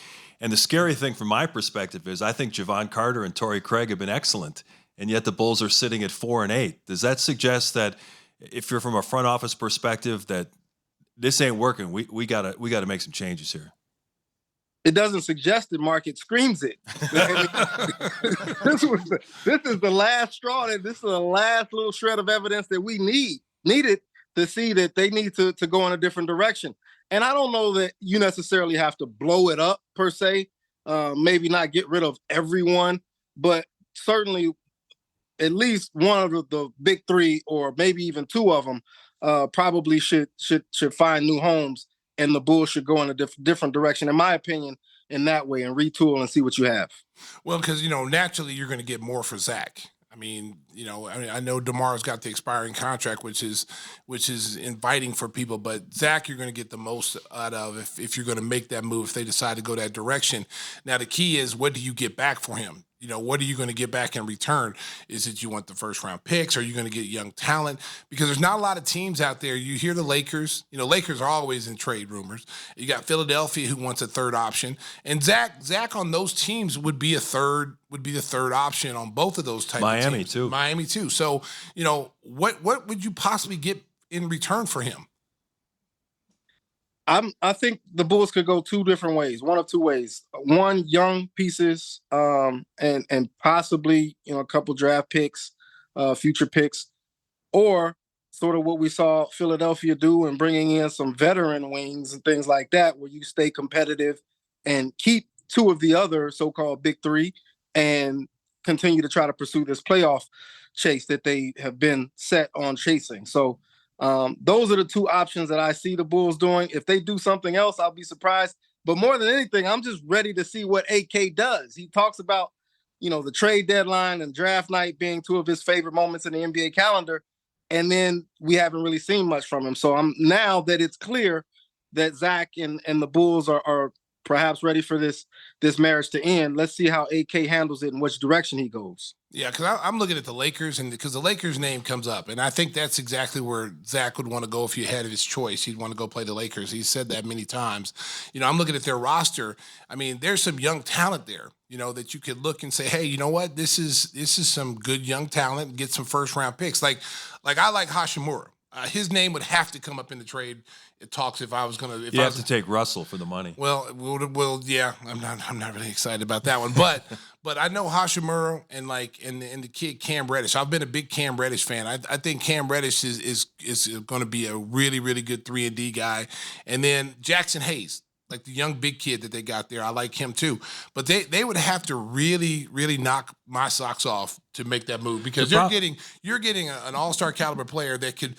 And the scary thing from my perspective is I think Javon Carter and Torrey Craig have been excellent, and yet the Bulls are sitting at 4-8. Does that suggest that if you're from a front office perspective that this ain't working, we gotta make some changes here? It doesn't suggest it, Mark. It screams it. This is the last straw. This is the last little shred of evidence that we needed to see that they need to go in a different direction. And I don't know that you necessarily have to blow it up per se. Maybe not get rid of everyone, but certainly at least one of the big three, or maybe even two of them, probably should find new homes. And the Bulls should go in a different direction, in my opinion, in that way, and retool and see what you have. Well, because, naturally you're going to get more for Zach. I know DeMar's got the expiring contract, which is inviting for people, but Zach, you're going to get the most out of if you're going to make that move, if they decide to go that direction. Now, the key is, what do you get back for him? What are you going to get back in return? Is it you want the first round picks? Are you going to get young talent? Because there's not a lot of teams out there. You hear the Lakers. Lakers are always in trade rumors. You got Philadelphia, who wants a third option, and Zach on those teams would be the third option on both of those types of teams. Miami too. So what would you possibly get in return for him? I think the Bulls could go two different ways, one of two ways. One, young pieces, and possibly a couple draft picks, future picks, or sort of what we saw Philadelphia do and bringing in some veteran wings and things like that, where you stay competitive and keep two of the other so-called big three and continue to try to pursue this playoff chase that they have been set on chasing. So those are the two options that I see the Bulls doing. If they do something else, I'll be surprised. But more than anything, I'm just ready to see what AK does. He talks about, the trade deadline and draft night being two of his favorite moments in the NBA calendar. and then we haven't really seen much from him. So I'm now that it's clear that Zach and the Bulls are perhaps ready for this marriage to end. Let's see how AK handles it and which direction he goes. Yeah, because I'm looking at the Lakers, and because the Lakers name comes up, and I think that's exactly where Zach would want to go if he had his choice. He'd want to go play the Lakers. He's said that many times. I'm looking at their roster. I mean, there's some young talent there, that you could look and say, hey, you know what? This is some good young talent. Get some first round picks. Like I like Hashimura. His name would have to come up in the trade talks if I was going to. You have to take Russell for the money. Well, yeah. I'm not really excited about that one, but I know Hashimura and the kid Cam Reddish. I've been a big Cam Reddish fan. I think Cam Reddish is going to be a really, really good 3-and-D guy, and then Jackson Hayes, like the young big kid that they got there. I like him too. But they would have to really, really knock my socks off to make that move, because you're getting an all-star caliber player that could,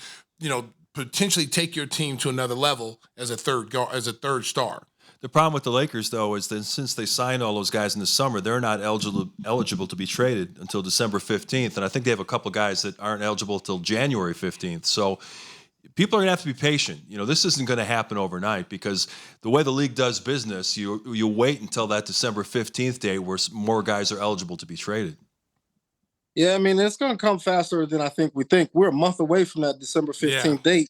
potentially take your team to another level as a third star. The problem with the Lakers, though, is that since they signed all those guys in the summer, they're not eligible to be traded until December 15th. And I think they have a couple guys that aren't eligible until January 15th. So people are going to have to be patient. This isn't going to happen overnight, because the way the league does business, you wait until that December 15th date where more guys are eligible to be traded. Yeah, I mean, it's going to come faster than I think we think. We're a month away from that December 15th date.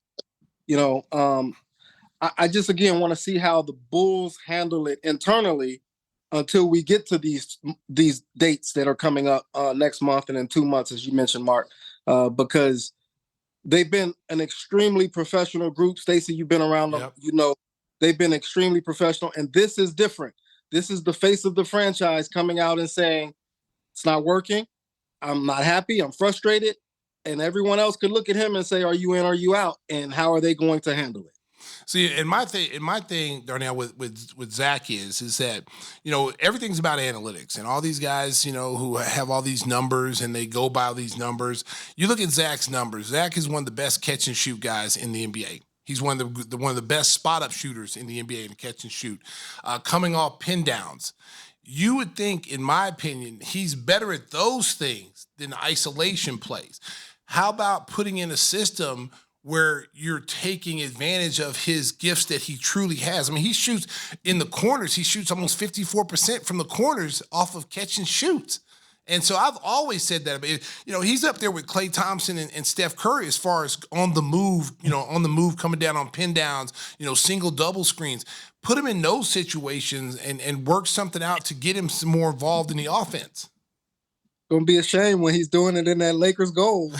I just, again, want to see how the Bulls handle it internally until we get to these dates that are coming up next month and in 2 months, as you mentioned, Mark, because they've been an extremely professional group. Stacey, you've been around them. They've been extremely professional, and this is different. This is the face of the franchise coming out and saying, it's not working. I'm not happy. I'm frustrated. And everyone else could look at him and say, are you in, are you out? And how are they going to handle it? See, and my thing, Darnell, with Zach is that, everything's about analytics, and all these guys, who have all these numbers and they go by these numbers. You look at Zach's numbers. Zach is one of the best catch and shoot guys in the NBA. He's one of the best spot up shooters in the NBA in catch and shoot, coming off pin downs. You would think, in my opinion, he's better at those things than isolation plays. How about putting in a system where you're taking advantage of his gifts that he truly has? I mean, he shoots in the corners. He shoots almost 54% from the corners off of catch and shoots. And so I've always said that. He's up there with Klay Thompson and Steph Curry as far as on the move, coming down on pin downs, single, double screens. Put him in those situations and work something out to get him some more involved in the offense. Gonna be a shame when he's doing it in that Lakers goal.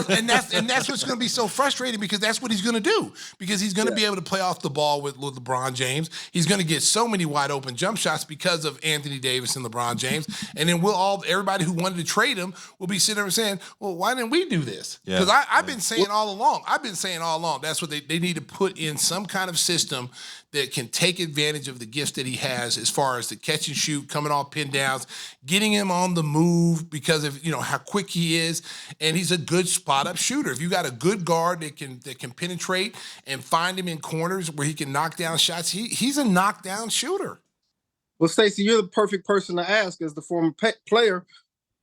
and that's what's gonna be so frustrating, because that's what he's gonna do. Because he's gonna be able to play off the ball with LeBron James. He's gonna get so many wide open jump shots because of Anthony Davis and LeBron James. And then everybody who wanted to trade him will be sitting there saying, well, why didn't we do this? Because I've been saying all along, that's what they need to put in some kind of system that can take advantage of the gifts that he has as far as the catch and shoot, coming off pin downs, getting him on the move because of how quick he is, and he's a good spot up shooter. If you got a good guard that can penetrate and find him in corners where he can knock down shots, he's a knockdown shooter. Well, Stacey, you're the perfect person to ask as the former player.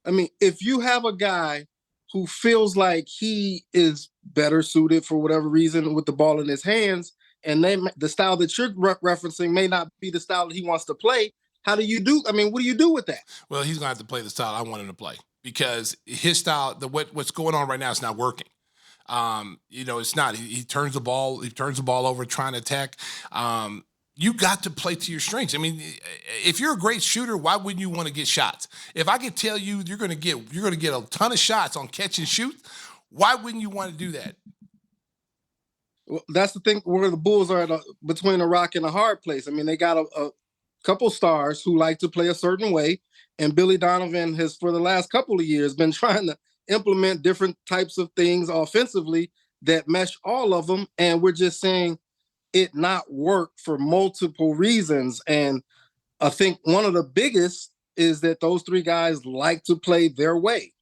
I mean, if you have a guy who feels like he is better suited for whatever reason with the ball in his hands, and the style that you're referencing may not be the style that he wants to play, what do you do with that? Well, he's going to have to play the style I want him to play, because his style, what's going on right now, is not working. It's not. He turns the ball over trying to attack. You got to play to your strengths. I mean, if you're a great shooter, why wouldn't you want to get shots? If I could tell you you're going to get a ton of shots on catch and shoot, why wouldn't you want to do that? Well, that's the thing, where the Bulls are between a rock and a hard place. I mean, they got a couple stars who like to play a certain way, and Billy Donovan has, for the last couple of years, been trying to implement different types of things offensively that mesh all of them, and we're just seeing it not work for multiple reasons. And I think one of the biggest is that those three guys like to play their way.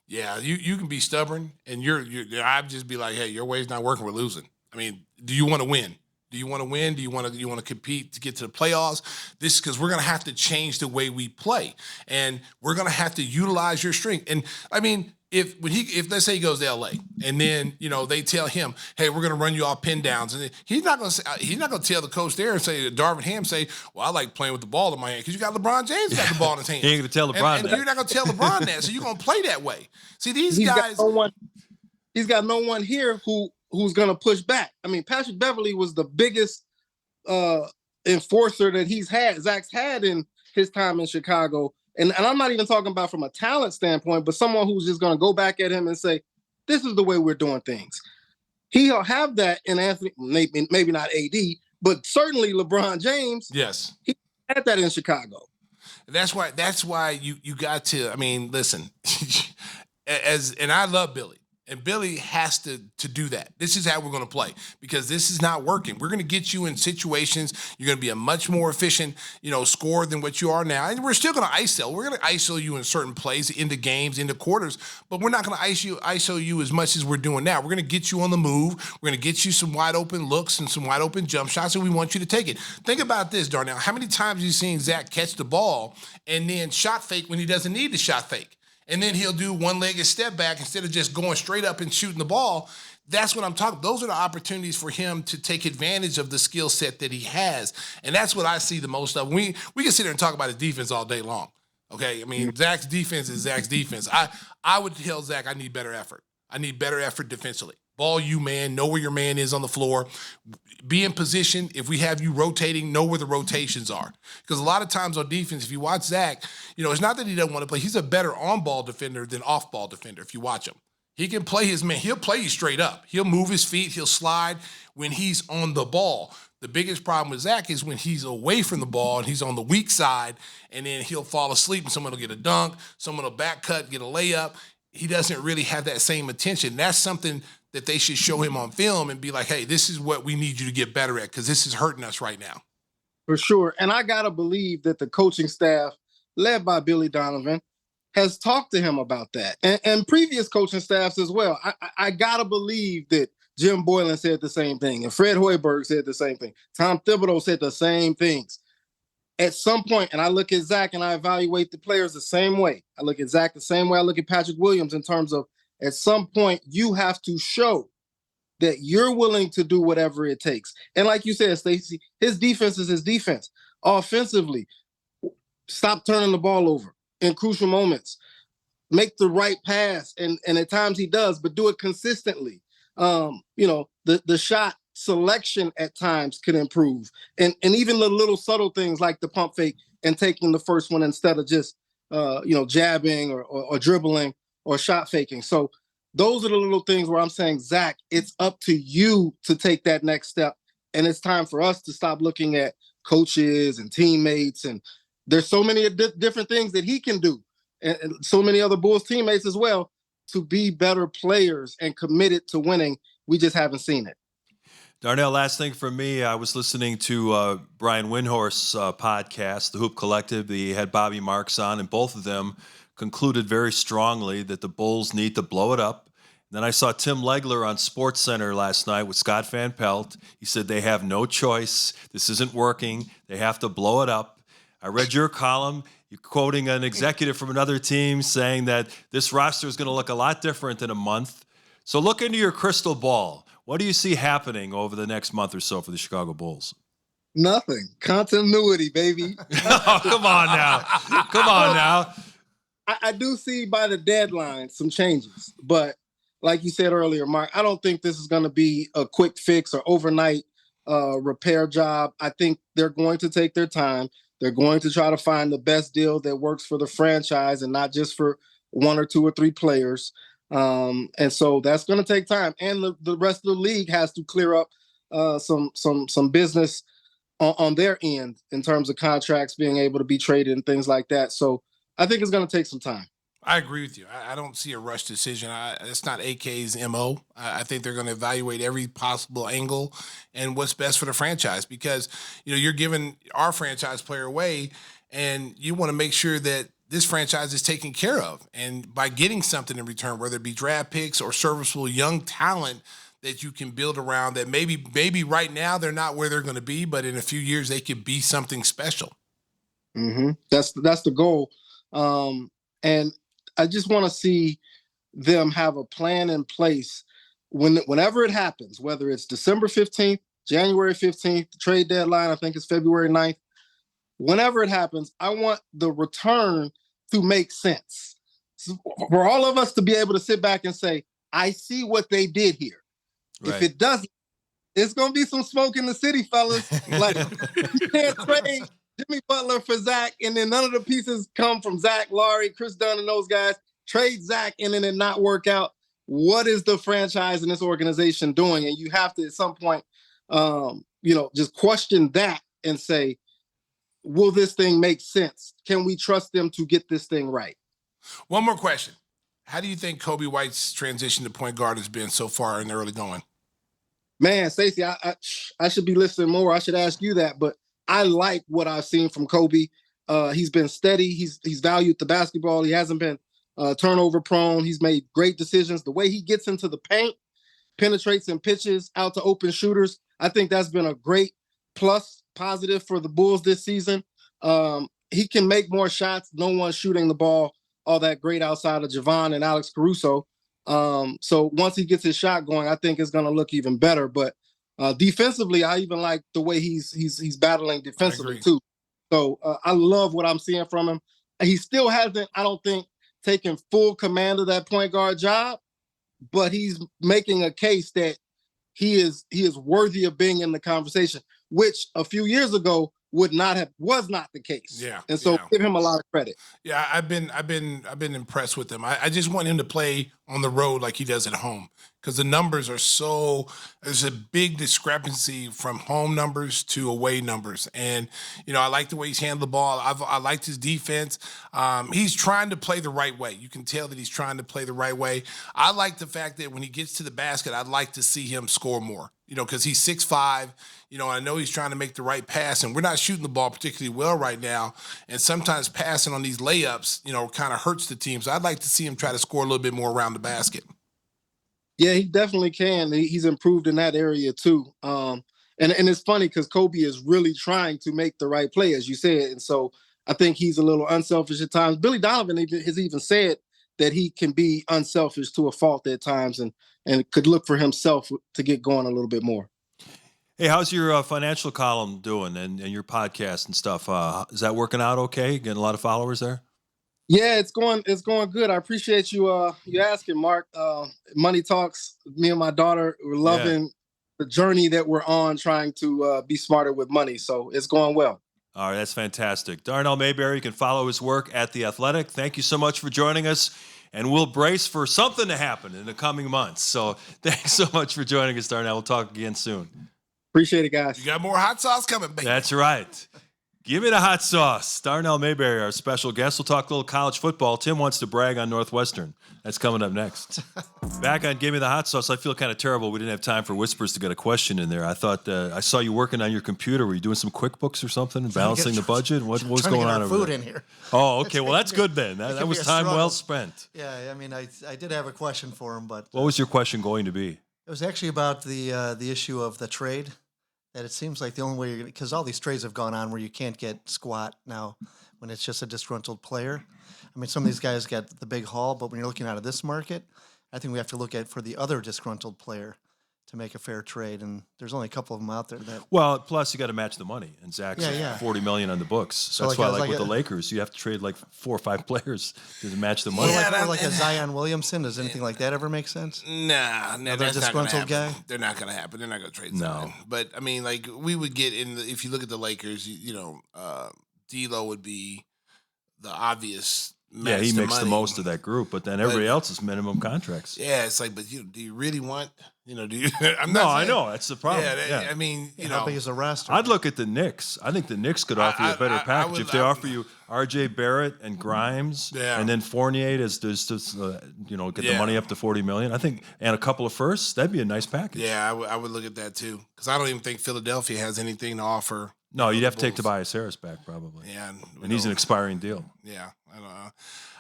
Yeah, you can be stubborn, and I'd just be like, hey, your way's not working. We're losing. I mean, do you want to win? Do you want to win? Do you want to compete to get to the playoffs? This is because we're going to have to change the way we play, and we're going to have to utilize your strength. And I mean, if let's say he goes to LA and then they tell him, hey, we're going to run you off pin downs, and he's not going to tell the coach there and say Darvin Ham say, well, I like playing with the ball in my hand because you got LeBron James got the ball in his hand. He ain't going to tell LeBron and that. you're not going to tell LeBron that, so you're going to play that way. See, these He's guys. He's got no one here who's going to push back. I mean, Patrick Beverley was the biggest enforcer that Zach's had in his time in Chicago. And I'm not even talking about from a talent standpoint, but someone who's just going to go back at him and say, this is the way we're doing things. He'll have that in Anthony, maybe not AD, but certainly LeBron James. Yes. He had that in Chicago. That's why you got to, I mean, listen, and I love Billy. And Billy has to do that. This is how we're going to play because this is not working. We're going to get you in situations. You're going to be a much more efficient, scorer than what you are now. And we're still going to ISO. We're going to ISO you in certain plays, into games, into quarters, but we're not going to ISO you as much as we're doing now. We're going to get you on the move. We're going to get you some wide open looks and some wide open jump shots, and we want you to take it. Think about this, Darnell. How many times have you seen Zach catch the ball and then shot fake when he doesn't need the shot fake? And then he'll do one-legged step back instead of just going straight up and shooting the ball. That's what I'm talking about. Those are the opportunities for him to take advantage of the skill set that he has. And that's what I see the most of. We can sit there and talk about his defense all day long. Okay? I mean, Zach's defense is Zach's defense. I would tell Zach I need better effort. I need better effort defensively. Ball you, man. Know where your man is on the floor. Be in position. If we have you rotating, know where the rotations are. Because a lot of times on defense, if you watch Zach, it's not that he doesn't want to play. He's a better on-ball defender than off-ball defender if you watch him. He can play his man. He'll play you straight up. He'll move his feet. He'll slide when he's on the ball. The biggest problem with Zach is when he's away from the ball and he's on the weak side, and then he'll fall asleep and someone will get a dunk, someone will back cut, get a layup. He doesn't really have that same attention. That's something that they should show him on film and be like, hey, this is what we need you to get better at because this is hurting us right now. For sure. And I got to believe that the coaching staff, led by Billy Donovan, has talked to him about that. And previous coaching staffs as well. I got to believe that Jim Boylan said the same thing. And Fred Hoiberg said the same thing. Tom Thibodeau said the same things. At some point, and I look at Zach and I evaluate the players the same way. I look at Zach the same way I look at Patrick Williams in terms of at some point you have to show that you're willing to do whatever it takes. And like you said, Stacey, his defense is his defense. Offensively, stop turning the ball over in crucial moments. Make the right pass, and at times he does, but do it consistently. The shot selection at times could improve. And even the little subtle things like the pump fake and taking the first one instead of just jabbing or dribbling or shot faking. So those are the little things where I'm saying, Zach, it's up to you to take that next step. And it's time for us to stop looking at coaches and teammates. And there's so many different things that he can do. And so many other Bulls teammates as well to be better players and committed to winning. We just haven't seen it. Darnell, last thing for me, I was listening to Brian Windhorst's podcast, The Hoop Collective. He had Bobby Marks on, and both of them concluded very strongly that the Bulls need to blow it up. And then I saw Tim Legler on SportsCenter last night with Scott Van Pelt. He said they have no choice. This isn't working. They have to blow it up. I read your column. You're quoting an executive from another team saying that this roster is going to look a lot different in a month. So look into your crystal ball. What do you see happening over the next month or so for the Chicago Bulls? Nothing. Continuity, baby. Oh, come on now. Come on now. I do see by the deadline some changes. But like you said earlier, Mark, I don't think this is going to be a quick fix or overnight repair job. I think they're going to take their time. They're going to try to find the best deal that works for the franchise and not just for one or two or three players. And so that's going to take time. And the rest of the league has to clear up some business on their end in terms of contracts being able to be traded and things like that. So I think it's going to take some time. I agree with you. I don't see a rush decision. It's not AK's MO. I think they're going to evaluate every possible angle and what's best for the franchise because, you're giving our franchise player away and you want to make sure that this franchise is taken care of. And by getting something in return, whether it be draft picks or serviceable young talent that you can build around that maybe right now they're not where they're going to be, but in a few years they could be something special. Mm-hmm. That's the goal. And I just want to see them have a plan in place whenever it happens, whether it's December 15th, January 15th, the trade deadline, I think it's February 9th. Whenever it happens, I want the return to make sense. So for all of us to be able to sit back and say, I see what they did here. Right. If it doesn't, it's going to be some smoke in the city, fellas. Like, you can't trade Jimmy Butler for Zach, and then none of the pieces come from Zach, Laurie, Chris Dunn, and those guys. Trade Zach, and then it not work out. What is the franchise and this organization doing? And you have to, at some point, just question that and say, will this thing make sense? Can we trust them to get this thing right? One more question. How do you think Kobe White's transition to point guard has been so far in the early going? Man, Stacey, I should be listening more. I should ask you that, but I like what I've seen from Kobe. He's been steady. He's valued the basketball. He hasn't been turnover prone. He's made great decisions. The way he gets into the paint, penetrates and pitches out to open shooters, I think that's been a great positive for the Bulls this season. He can make more shots. No one's shooting the ball all that great outside of Javon and Alex Caruso. So once he gets his shot going, I think it's going to look even better. But defensively, I even like the way he's battling defensively too. So I love what I'm seeing from him. He still hasn't, I don't think, taken full command of that point guard job, but he's making a case that he is worthy of being in the conversation, which a few years ago was not the case. Yeah. And so give him a lot of credit. Yeah, I've been impressed with him. I just want him to play on the road like he does at home, because the numbers are there's a big discrepancy from home numbers to away numbers. And, I like the way he's handled the ball. I liked his defense. He's trying to play the right way. You can tell that he's trying to play the right way. I like the fact that when he gets to the basket, I'd like to see him score more, because he's 6'5". I know he's trying to make the right pass, and we're not shooting the ball particularly well right now. And sometimes passing on these layups, kind of hurts the team. So I'd like to see him try to score a little bit more around the basket. Yeah, he definitely can. He's improved in that area too. And it's funny because Kobe is really trying to make the right play, as you said. And so I think he's a little unselfish at times. Billy Donovan has even said that he can be unselfish to a fault at times and could look for himself to get going a little bit more. Hey, how's your financial column doing and your podcast and stuff? Is that working out okay? Getting a lot of followers there? Yeah, it's going good. I appreciate you asking, Mark. Money Talks, me and my daughter, we're loving the journey that we're on, trying to be smarter with money. So it's going well. All right, that's fantastic. Darnell Mayberry, you can follow his work at The Athletic. Thank you so much for joining us, and we'll brace for something to happen in the coming months. So thanks so much for joining us, Darnell. We'll talk again soon. Appreciate it, guys. You got more hot sauce coming, baby. That's right. Give me the hot sauce. Darnell Mayberry, our special guest. We'll talk a little college football. Tim wants to brag on Northwestern. That's coming up next. Back on Give Me the Hot Sauce, I feel kind of terrible. We didn't have time for Whispers to get a question in there. I thought I saw you working on your computer. Were you doing some QuickBooks or something, balancing the budget? What was going on over food there? in here. Oh, okay. Well, that's good then. That was time well spent. Yeah, I mean, I did have a question for him, but what was your question going to be? It was actually about the issue of the trade. That it seems like the only way because all these trades have gone on where you can't get squat now when it's just a disgruntled player. I mean, some of these guys got the big haul, but when you're looking out of this market, I think we have to look at for the other disgruntled player to make a fair trade, and there's only a couple of them out there that. Well, plus you got to match the money, and Zach's $40 million on the books. So that's why, with the Lakers, you have to trade like 4 or 5 players to match the money. Or like a Zion Williamson. Does anything like that ever make sense? Nah, that's disgruntled guy. They're not going to happen. They're not going to trade Zion. But I mean, like we would get in. If you look at the Lakers, D'Lo would be the obvious. Yeah, he makes the most of that group, but then everybody else is minimum contracts. Yeah, it's like, but do you really want? Do you? I know that's the problem. Yeah, I mean, how big is the roster? I'd look at the Knicks. I think the Knicks could offer you a better package if they offer you R.J. Barrett and Grimes, and then Fournier get the money up to $40 million. I think, and a couple of firsts, that'd be a nice package. Yeah, I would look at that too, because I don't even think Philadelphia has anything to offer. No, you'd have to take Tobias Harris back probably. Yeah, and he's an expiring deal. Yeah, I don't know.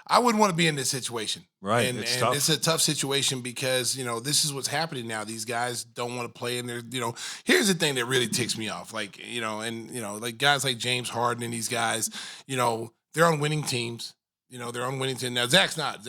I wouldn't want to be in this situation. Right. And it's tough. It's a tough situation because, this is what's happening now. These guys don't want to play in their, here's the thing that really ticks me off. Like, like guys like James Harden and these guys, they're on winning teams. They're on winning team. Now, Zach's not.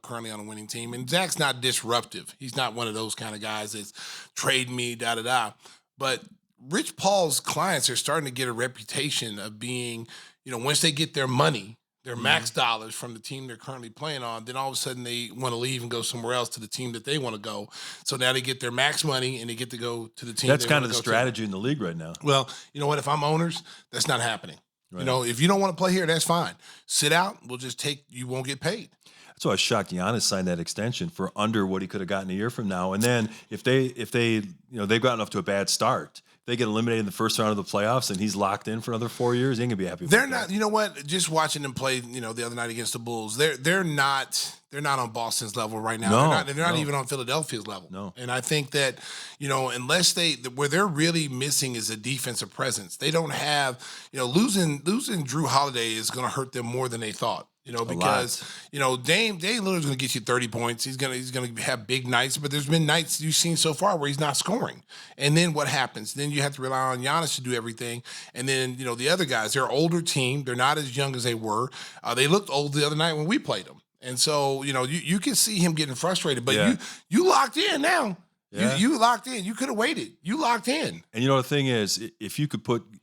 Currently on a winning team. And Zach's not disruptive. He's not one of those kind of guys that's trade me, da-da-da. But Rich Paul's clients are starting to get a reputation of being, once they get their money, their max dollars from the team they're currently playing on, then all of a sudden they want to leave and go somewhere else to the team that they want to go. So now they get their max money and they get to go to the team. That's kind of the strategy in the league right now. Well, you know what? If I'm owners, that's not happening. Right. If you don't want to play here, that's fine. Sit out. We'll just you won't get paid. That's why I was shocked Giannis signed that extension for under what he could have gotten a year from now. And then if they they've gotten off to a bad start, they get eliminated in the first round of the playoffs and he's locked in for another 4 years, he ain't gonna be happy with that. Not, you know what? Just watching them play, the other night against the Bulls, they're not on Boston's level right now. No, they're not even on Philadelphia's level. No. And I think that, unless where they're really missing is a defensive presence. They don't have, losing Drew Holiday is gonna hurt them more than they thought. Because Dame Lillard's going to get you 30 points. He's going to have big nights, but there's been nights you've seen so far where he's not scoring. And then what happens? Then you have to rely on Giannis to do everything. And then the other guys, they're an older team. They're not as young as they were. They looked old the other night when we played them. And so you can see him getting frustrated. But you locked in now. Yeah. You locked in. You could have waited. You locked in. And the thing is, if you could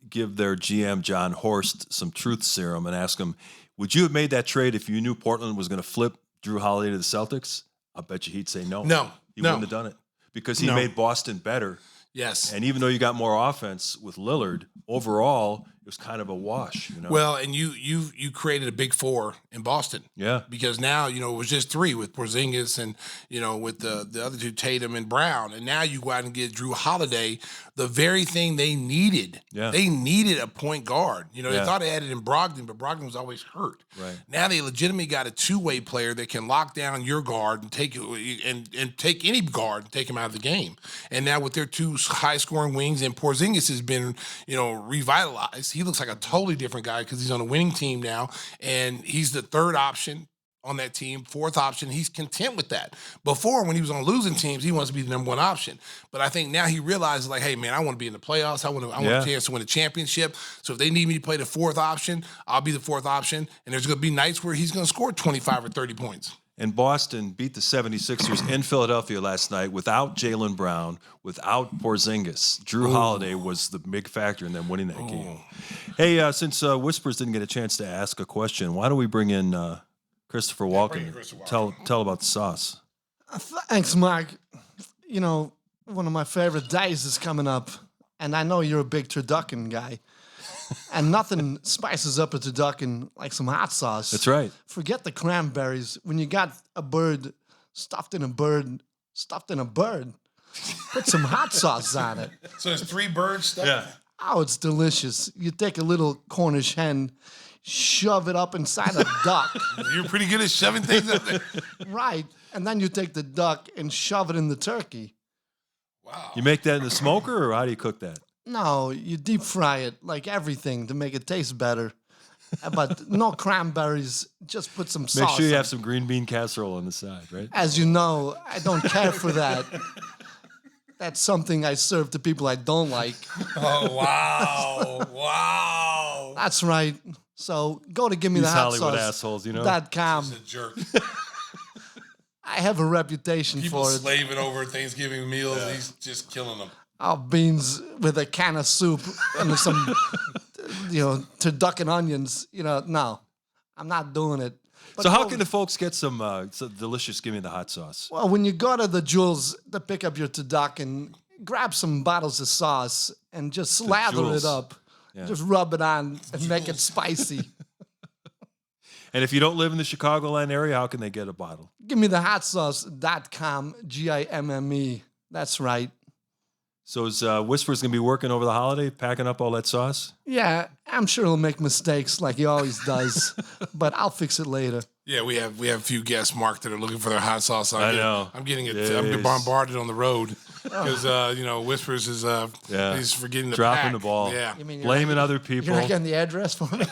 give their GM John Horst some truth serum and ask him, would you have made that trade if you knew Portland was going to flip Drew Holiday to the Celtics? I bet you he'd say no. No. He wouldn't have done it because he made Boston better. Yes. And even though you got more offense with Lillard, overall, it was kind of a wash. Well, and you created a big four in Boston. Yeah. Because now, it was just three with Porzingis and, with the other two, Tatum and Brown. And now you go out and get Drew Holiday, the very thing they needed. Yeah. They needed a point guard. They thought they had it in Brogdon, but Brogdon was always hurt. Right. Now they legitimately got a two-way player that can lock down your guard and take any guard and take him out of the game. And now with their two high-scoring wings, and Porzingis has been, revitalized. He looks like a totally different guy because he's on a winning team now, and he's the third option on that team, fourth option. He's content with that. Before, when he was on losing teams, he wants to be the number one option. But I think now he realizes, hey, man, I want to be in the playoffs. I want a chance to win a championship. So if they need me to play the fourth option, I'll be the fourth option. And there's going to be nights where he's going to score 25 or 30 points. And Boston beat the 76ers in Philadelphia last night without Jaylen Brown, without Porzingis. Drew Holiday was the big factor in them winning that game. Hey, since Whispers didn't get a chance to ask a question, why don't we bring in Christopher Walken? Tell about the sauce. Thanks, Mark. One of my favorite days is coming up, and I know you're a big turducken guy. And nothing spices up a turducken like some hot sauce. That's right. Forget the cranberries. When you got a bird stuffed in a bird, put some hot sauce on it. So there's 3 birds stuffed? Yeah. Oh, it's delicious. You take a little Cornish hen, shove it up inside a duck. You're pretty good at shoving things up there. Right. And then you take the duck and shove it in the turkey. Wow. You make that in the smoker, or how do you cook that? No, you deep fry it like everything to make it taste better. But no cranberries. Just put some sauce. Make sure you on have it. some green bean casserole on the side, right? As you know, I don't care for that. That's something I serve to people I don't like. Oh, wow. Wow. That's right. So go to These Hollywood assholes, .com. He's a jerk. I have a reputation People for it. slaving over Thanksgiving meals. Yeah. He's just killing them. Oh, beans with a can of soup and some, turducken onions. No, I'm not doing it. But so how can the folks get some delicious Gimme the hot sauce? Well, when you go to the Jewels to pick up your turducken, grab some bottles of sauce and just slather it up. Yeah. Just rub it on and make it spicy. And if you don't live in the Chicagoland area, how can they get a bottle? GimmeTheHotSauce.com, GIMME. That's right. So is Whispers going to be working over the holiday, packing up all that sauce? Yeah, I'm sure he'll make mistakes like he always does, but I'll fix it later. Yeah, we have a few guests, Mark, that are looking for their hot sauce. I know. I'm getting it. I'm bombarded on the road because Whispers is he's forgetting the dropping pack. the ball. Yeah, blaming other people. You're not getting the address for me.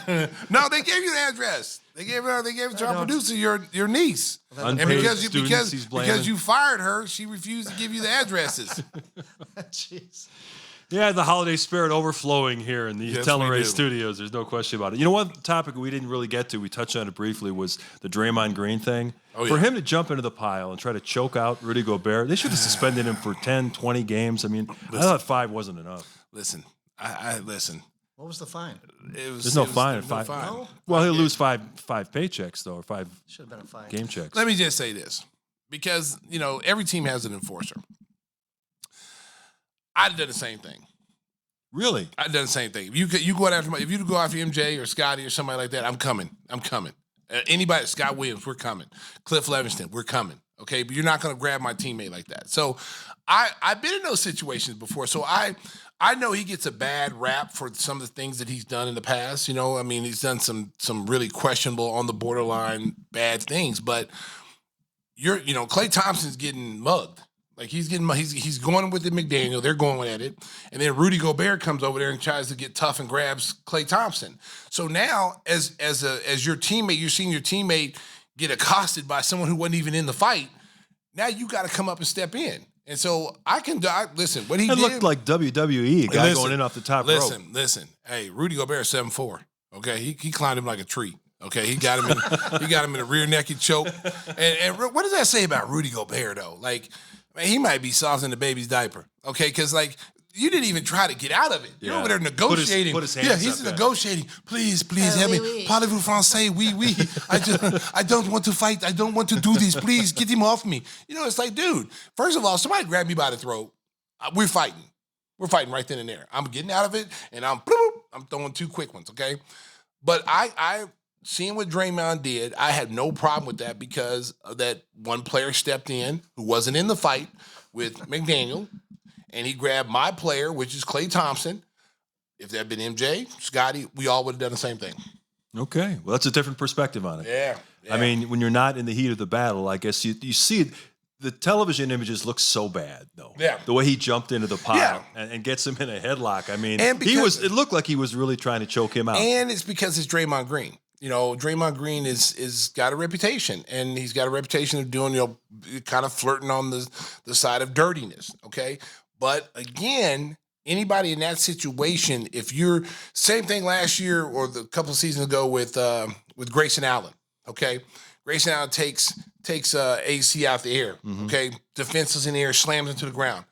No, they gave you the address. They gave it to our producer, your niece. And because you fired her, she refused to give you the addresses. Jeez. Yeah, the holiday spirit overflowing here in the Yes, Teleray we do. studios. There's no question about it. You know, one topic we didn't really get to, we touched on it briefly, was the Draymond Green thing. Oh, For yeah. him to jump into the pile and try to choke out Rudy Gobert, they should have suspended him for 10, 20 games. I mean, I thought 5 wasn't enough. Listen, I listen. What was the fine? There's no fine. There's no fine. No? Well, he'll lose five paychecks, though, or 5 Should have been a fine. game checks. Let me just say this, because every team has an enforcer. I'd have done the same thing. Really? I've done the same thing. If you go after if you go after MJ or Scotty or somebody like that, I'm coming. Anybody, Scott Williams, we're coming. Cliff Levingston, we're coming. Okay, but you're not going to grab my teammate like that. So I've been in those situations before. So I know he gets a bad rap for some of the things that he's done in the past. I mean, he's done some really questionable, on the borderline bad things. But Klay Thompson's getting mugged. Like he's going with the McDaniel. They're going at it, and then Rudy Gobert comes over there and tries to get tough and grabs Klay Thompson. So now, as your teammate, you're seeing your teammate get accosted by someone who wasn't even in the fight. Now you got to come up and step in. And so listen. What he did looked like WWE, a guy listen, going in off the top rope. Listen. Hey, Rudy Gobert 7'4". Okay, he climbed him like a tree. Okay, he got him in a rear naked choke. And what does that say about Rudy Gobert though? Like, man, he might be soft in the baby's diaper. Okay, because like you didn't even try to get out of it. You're over there negotiating. Put his hands he's up, negotiating. Please help me. Parlez-vous français? Oui. I don't want to fight. I don't want to do this. Please get him off me. It's like, dude. First of all, somebody grab me by the throat. We're fighting. We're fighting right then and there. I'm getting out of it, and I'm throwing 2 quick ones. Okay, but I seeing what Draymond did, I had no problem with that because of that one player stepped in who wasn't in the fight with McDaniel, and he grabbed my player, which is Klay Thompson. If that had been MJ, Scotty, we all would have done the same thing. Okay. Well, that's a different perspective on it. Yeah. I mean, when you're not in the heat of the battle, I guess you see the television images look so bad, though. Yeah. The way he jumped into the pile Yeah. and gets him in a headlock. I mean, And it looked like he was really trying to choke him out. And it's because it's Draymond Green. Draymond Green is got a reputation, and he's got a reputation of doing, kind of flirting on the side of dirtiness, okay? But again, anybody in that situation, if you're same thing last year or the couple of seasons ago with Grayson Allen, okay? Grayson Allen takes AC out the air, okay? Defenses in the air, slams into the ground.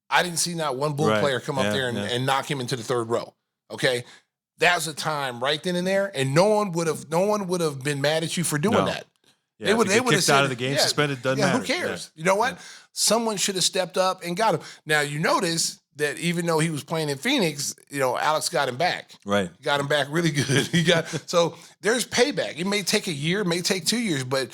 I didn't see not one Bull player come up there and knock him into the third row, okay? That was a time right then and there, and no one would have been mad at you for doing that. Yeah, they would have kicked said, out of the game, suspended, doesn't matter. Who cares? Yeah. You know what? Someone should have stepped up and got him. Now you notice that even though he was playing in Phoenix, Alex got him back. Right. Got him back really good. So there's payback. It may take a year, it may take 2 years, but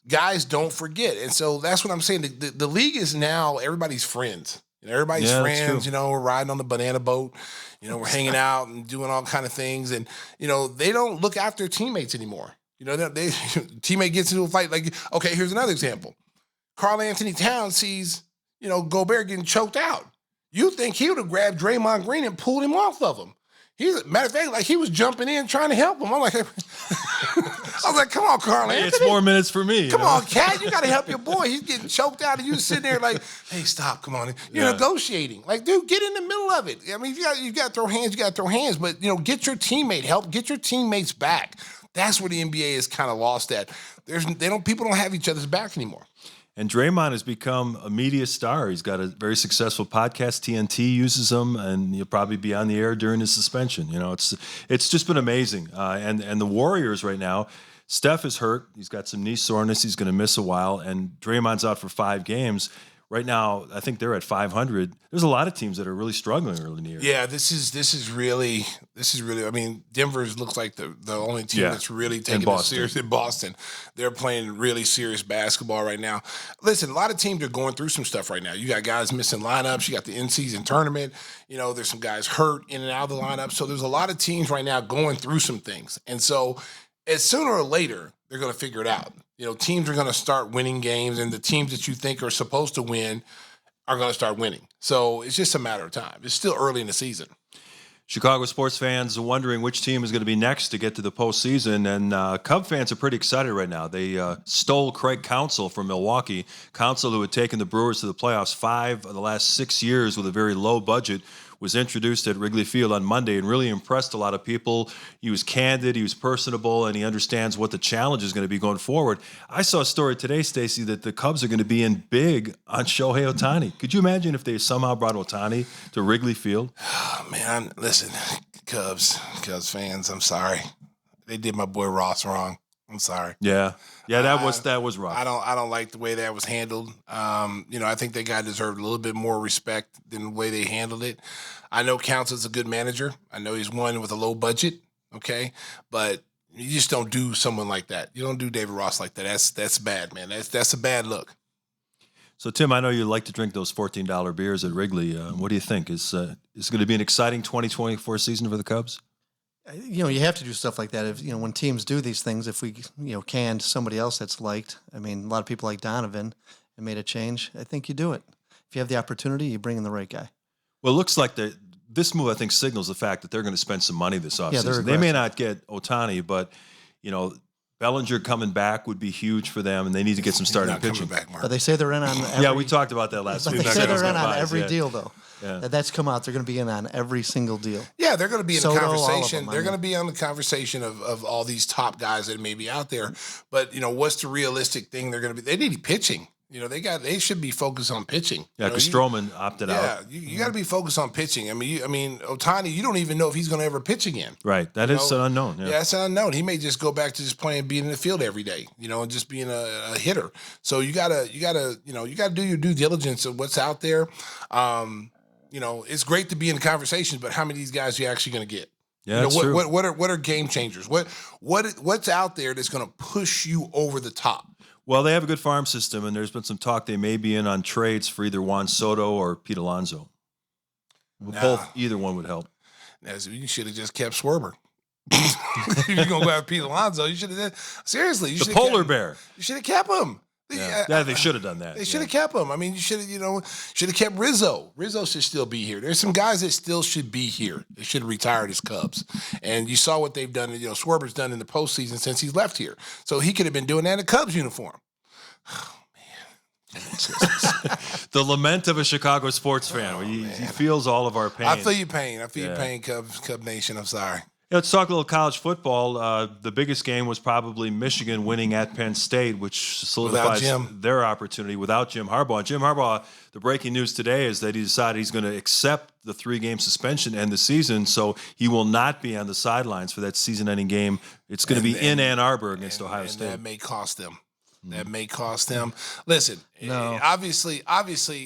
guys don't forget. And so that's what I'm saying. The league is now everybody's friends. Everybody's friends, we're riding on the banana boat, we're hanging out and doing all kind of things. And, they don't look after their teammates anymore. Teammate gets into a fight. Like, okay, here's another example. Karl Anthony Towns sees, Gobert getting choked out. You think he would have grabbed Draymond Green and pulled him off of him. Matter of fact, like he was jumping in trying to help him. I'm like, come on, Karl Anthony. It's 4 minutes for me. Come on, Cat. You got to help your boy. He's getting choked out, and you sitting there like, hey, stop. Come on. You're negotiating. Like, dude, get in the middle of it. I mean, you got to throw hands. You got to throw hands. But get your teammate help. Get your teammates back. That's where the NBA is kind of lost at. People don't have each other's back anymore. And Draymond has become a media star. He's got a very successful podcast. TNT uses him, and he'll probably be on the air during his suspension. It's just been amazing. And the Warriors right now, Steph is hurt. He's got some knee soreness. He's going to miss a while. And Draymond's out for 5 games. Right now, I think they're at 500. There's a lot of teams that are really struggling early in the year. Yeah, this is really. I mean, Denver looks like the only team that's really taking it serious. In Boston, they're playing really serious basketball right now. Listen, a lot of teams are going through some stuff right now. You got guys missing lineups. You got the in-season tournament. There's some guys hurt in and out of the lineup. So there's a lot of teams right now going through some things. And so, as sooner or later, they're going to figure it out. Teams are going to start winning games, and the teams that you think are supposed to win are going to start winning. So it's just a matter of time. It's still early in the season. Chicago sports fans are wondering which team is going to be next to get to the postseason, and Cub fans are pretty excited right now. They stole Craig Counsell from Milwaukee. Counsell, who had taken the Brewers to the playoffs 5 of the last 6 years with a very low budget, was introduced at Wrigley Field on Monday and really impressed a lot of people. He was candid, he was personable, and he understands what the challenge is going to be going forward. I saw a story today, Stacey, that the Cubs are going to be in big on Shohei Ohtani. Could you imagine if they somehow brought Ohtani to Wrigley Field? Oh, man, listen, Cubs fans, I'm sorry. They did my boy Ross wrong. I'm sorry. Yeah, that was rough. I don't like the way that was handled. I think that guy deserved a little bit more respect than the way they handled it. I know Counsell's a good manager. I know he's one with a low budget. Okay, but you just don't do someone like that. You don't do David Ross like that. That's bad, man. That's a bad look. So, Tim, I know you like to drink those $14 beers at Wrigley. What do you think? Is it going to be an exciting 2024 season for the Cubs? You have to do stuff like that. If when teams do these things, if we canned somebody else that's liked, I mean, a lot of people like Donovan and made a change. I think you do it. If you have the opportunity, you bring in the right guy. Well, it looks like this move, I think, signals the fact that they're going to spend some money this offseason. They may not get Ohtani, but Bellinger coming back would be huge for them, and they need to get some starting pitching. But they say they're in on every, yeah, we talked about that last week. They say they're in on every deal, though. Yeah. That's come out. They're going to be in on every single deal. Yeah, they're going to be in the conversation. Them, they're going to be on the conversation of all these top guys that may be out there. But what's the realistic thing they're going to be? They need pitching. They should be focused on pitching. Yeah, because Stroman opted out. Yeah, you got to be focused on pitching. I mean, Ohtani, you don't even know if he's going to ever pitch again. Right, that is an unknown. Yeah, it's an unknown. He may just go back to just being in the field every day, and just being a hitter. So you gotta do your due diligence of what's out there. It's great to be in conversations, but how many of these guys are you actually going to get? Yeah, true. What are game changers? What's out there that's going to push you over the top? Well, they have a good farm system, and there's been some talk they may be in on trades for either Juan Soto or Pete Alonso. Either one would help. You should have just kept Schwarber. If you're going to go after Pete Alonso, you should have. Seriously, the polar bear. You should have kept him. Yeah, they should have done that. They should have kept him. I mean, you should have kept Rizzo. Rizzo should still be here. There's some guys that still should be here. They should have retired as Cubs. And you saw what they've done. Schwarber's done in the postseason since he's left here. So he could have been doing that in a Cubs uniform. Oh, man. The lament of a Chicago sports fan. He feels all of our pain. I feel your pain. Cub Nation. I'm sorry. Let's talk a little college football. The biggest game was probably Michigan winning at Penn State, which solidifies their opportunity without Jim Harbaugh. And Jim Harbaugh, the breaking news today is that he decided he's going to accept the 3-game suspension and the season, so he will not be on the sidelines for that season-ending game. It's going to be in Ann Arbor against Ohio State. That may cost them. That may cost them. Listen, obviously,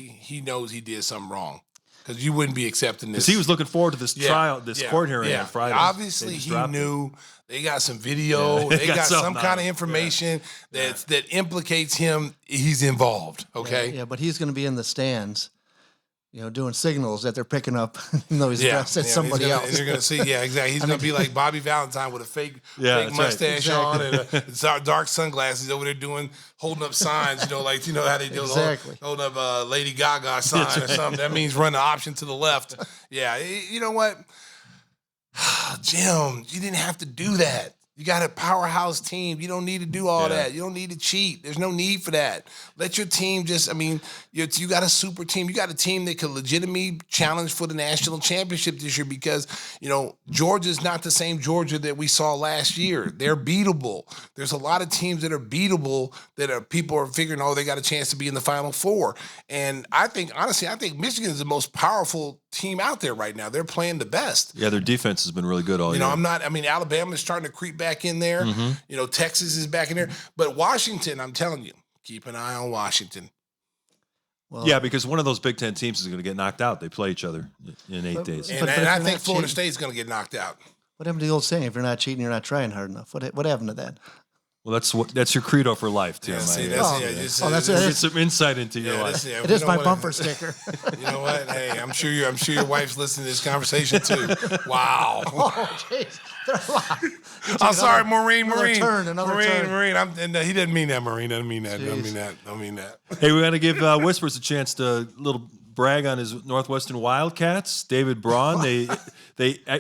he knows he did something wrong. Because you wouldn't be accepting this. Because he was looking forward to this trial, this court hearing on Friday. Obviously, he knew. They got some video. They got some kind of information that implicates him. He's involved. Okay. Yeah, but he's going to be in the stands, doing signals that they're picking up. Even though he's dressed as somebody else. And you're going to see. Yeah, exactly. He's going to be like Bobby Valentine with a fake mustache on and dark sunglasses over there holding up signs. Like how they do. Holding up Lady Gaga sign or something. That means run the option to the left. Yeah. You know what? Jim, you didn't have to do that. You got a powerhouse team. You don't need to do all that. You don't need to cheat. There's no need for that. Let your team you got a super team. You got a team that could legitimately challenge for the national championship this year because, Georgia's not the same Georgia that we saw last year. They're beatable. There's a lot of teams that are beatable that people are figuring, they got a chance to be in the Final Four. And I think Michigan is the most powerful team out there right now. They're playing the best. Yeah, their defense has been really good all year. Alabama's starting to creep back in there. Mm-hmm. Texas is back in there. But Washington, I'm telling you, keep an eye on Washington. Well, yeah, because one of those Big Ten teams is going to get knocked out. They play each other in 8 days. And I think Florida State's going to get knocked out. What happened to the old saying, if you're not cheating, you're not trying hard enough? What happened to that? Well, that's your credo for life, Tim. That's get some insight into your life. It is my bumper sticker. You know what? Hey, I'm sure your wife's listening to this conversation too. Wow. Oh, jeez. I'm sorry, Marine. Another turn. He didn't mean that, Marine. Don't mean that. Hey, we got to give Whispers a chance to little brag on his Northwestern Wildcats. David Braun, they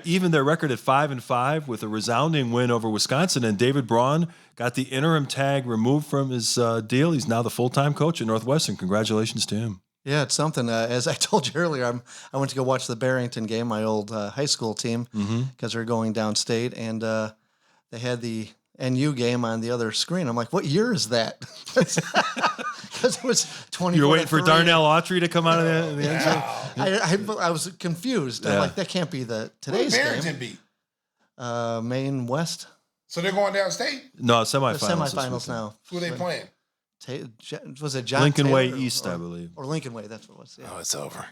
even their record at 5-5 with a resounding win over Wisconsin, and David Braun got the interim tag removed from his deal. He's now the full-time coach at Northwestern. Congratulations to him. Yeah, it's something. As I told you earlier, I went to go watch the Barrington game, my old high school team, because they're going downstate, and they had the NU game on the other screen. I'm like, what year is that? Because it was 20. You're waiting for Darnell Autry to come out of the end zone? I was confused. I'm like, that can't be today's Barrington game. beat? Maine West. So they're going downstate? No, The semifinals. semifinals now. Who are they playing? Was it John Lincoln Taylor Way East, I believe. Or Lincoln Way, that's what it was. Yeah. Oh, it's over.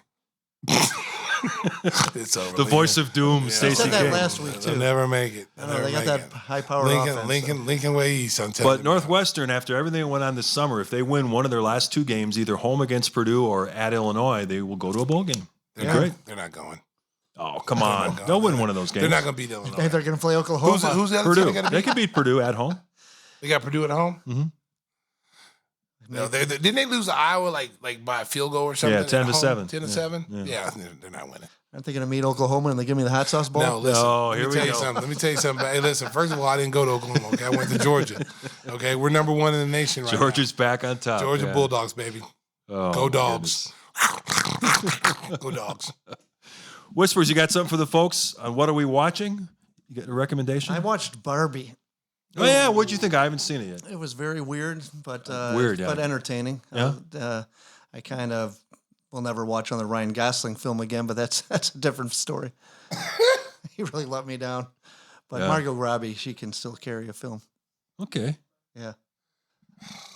It's over. The voice of doom, Yeah. Stacey I said that King. last week, They'll too. never make it. I know, they got that high-power offense. Lincoln Way East, I'm telling you. But Northwestern, after everything that went on this summer, if they win one of their last two games, either home against Purdue or at Illinois, they will go to a bowl game. They're not going. Oh, come on. They'll win one of those games. They're not going to beat Illinois. Hey, they're going to play Oklahoma. Who's the other Purdue. team they got to They beat? can beat Purdue at home. They got Purdue at home? Mm-hmm. No, didn't they lose to Iowa like by a field goal or something? Yeah, 10-7. 10-7? Yeah. Yeah, they're not winning. Aren't they going to meet Oklahoma and they give me the hot sauce bowl? No, listen. No, here we go. Let me tell you something. Hey, listen. First of all, I didn't go to Oklahoma. Okay, I went to Georgia. Okay, we're number one in the nation right Georgia's back on top. now. Georgia yeah. Bulldogs, baby. Oh, Go my Dogs. goodness. Go Dogs. Whispers, you got something for the folks on what are we watching? You got a recommendation? I watched Barbie. Oh, yeah. What'd you think? I haven't seen it yet. It was very weird, but yeah. but entertaining. Yeah? I kind of will never watch another Ryan Gosling film again, but that's a different story. He really let me down. But Yeah. Margot Robbie, she can still carry a film. Okay. Yeah.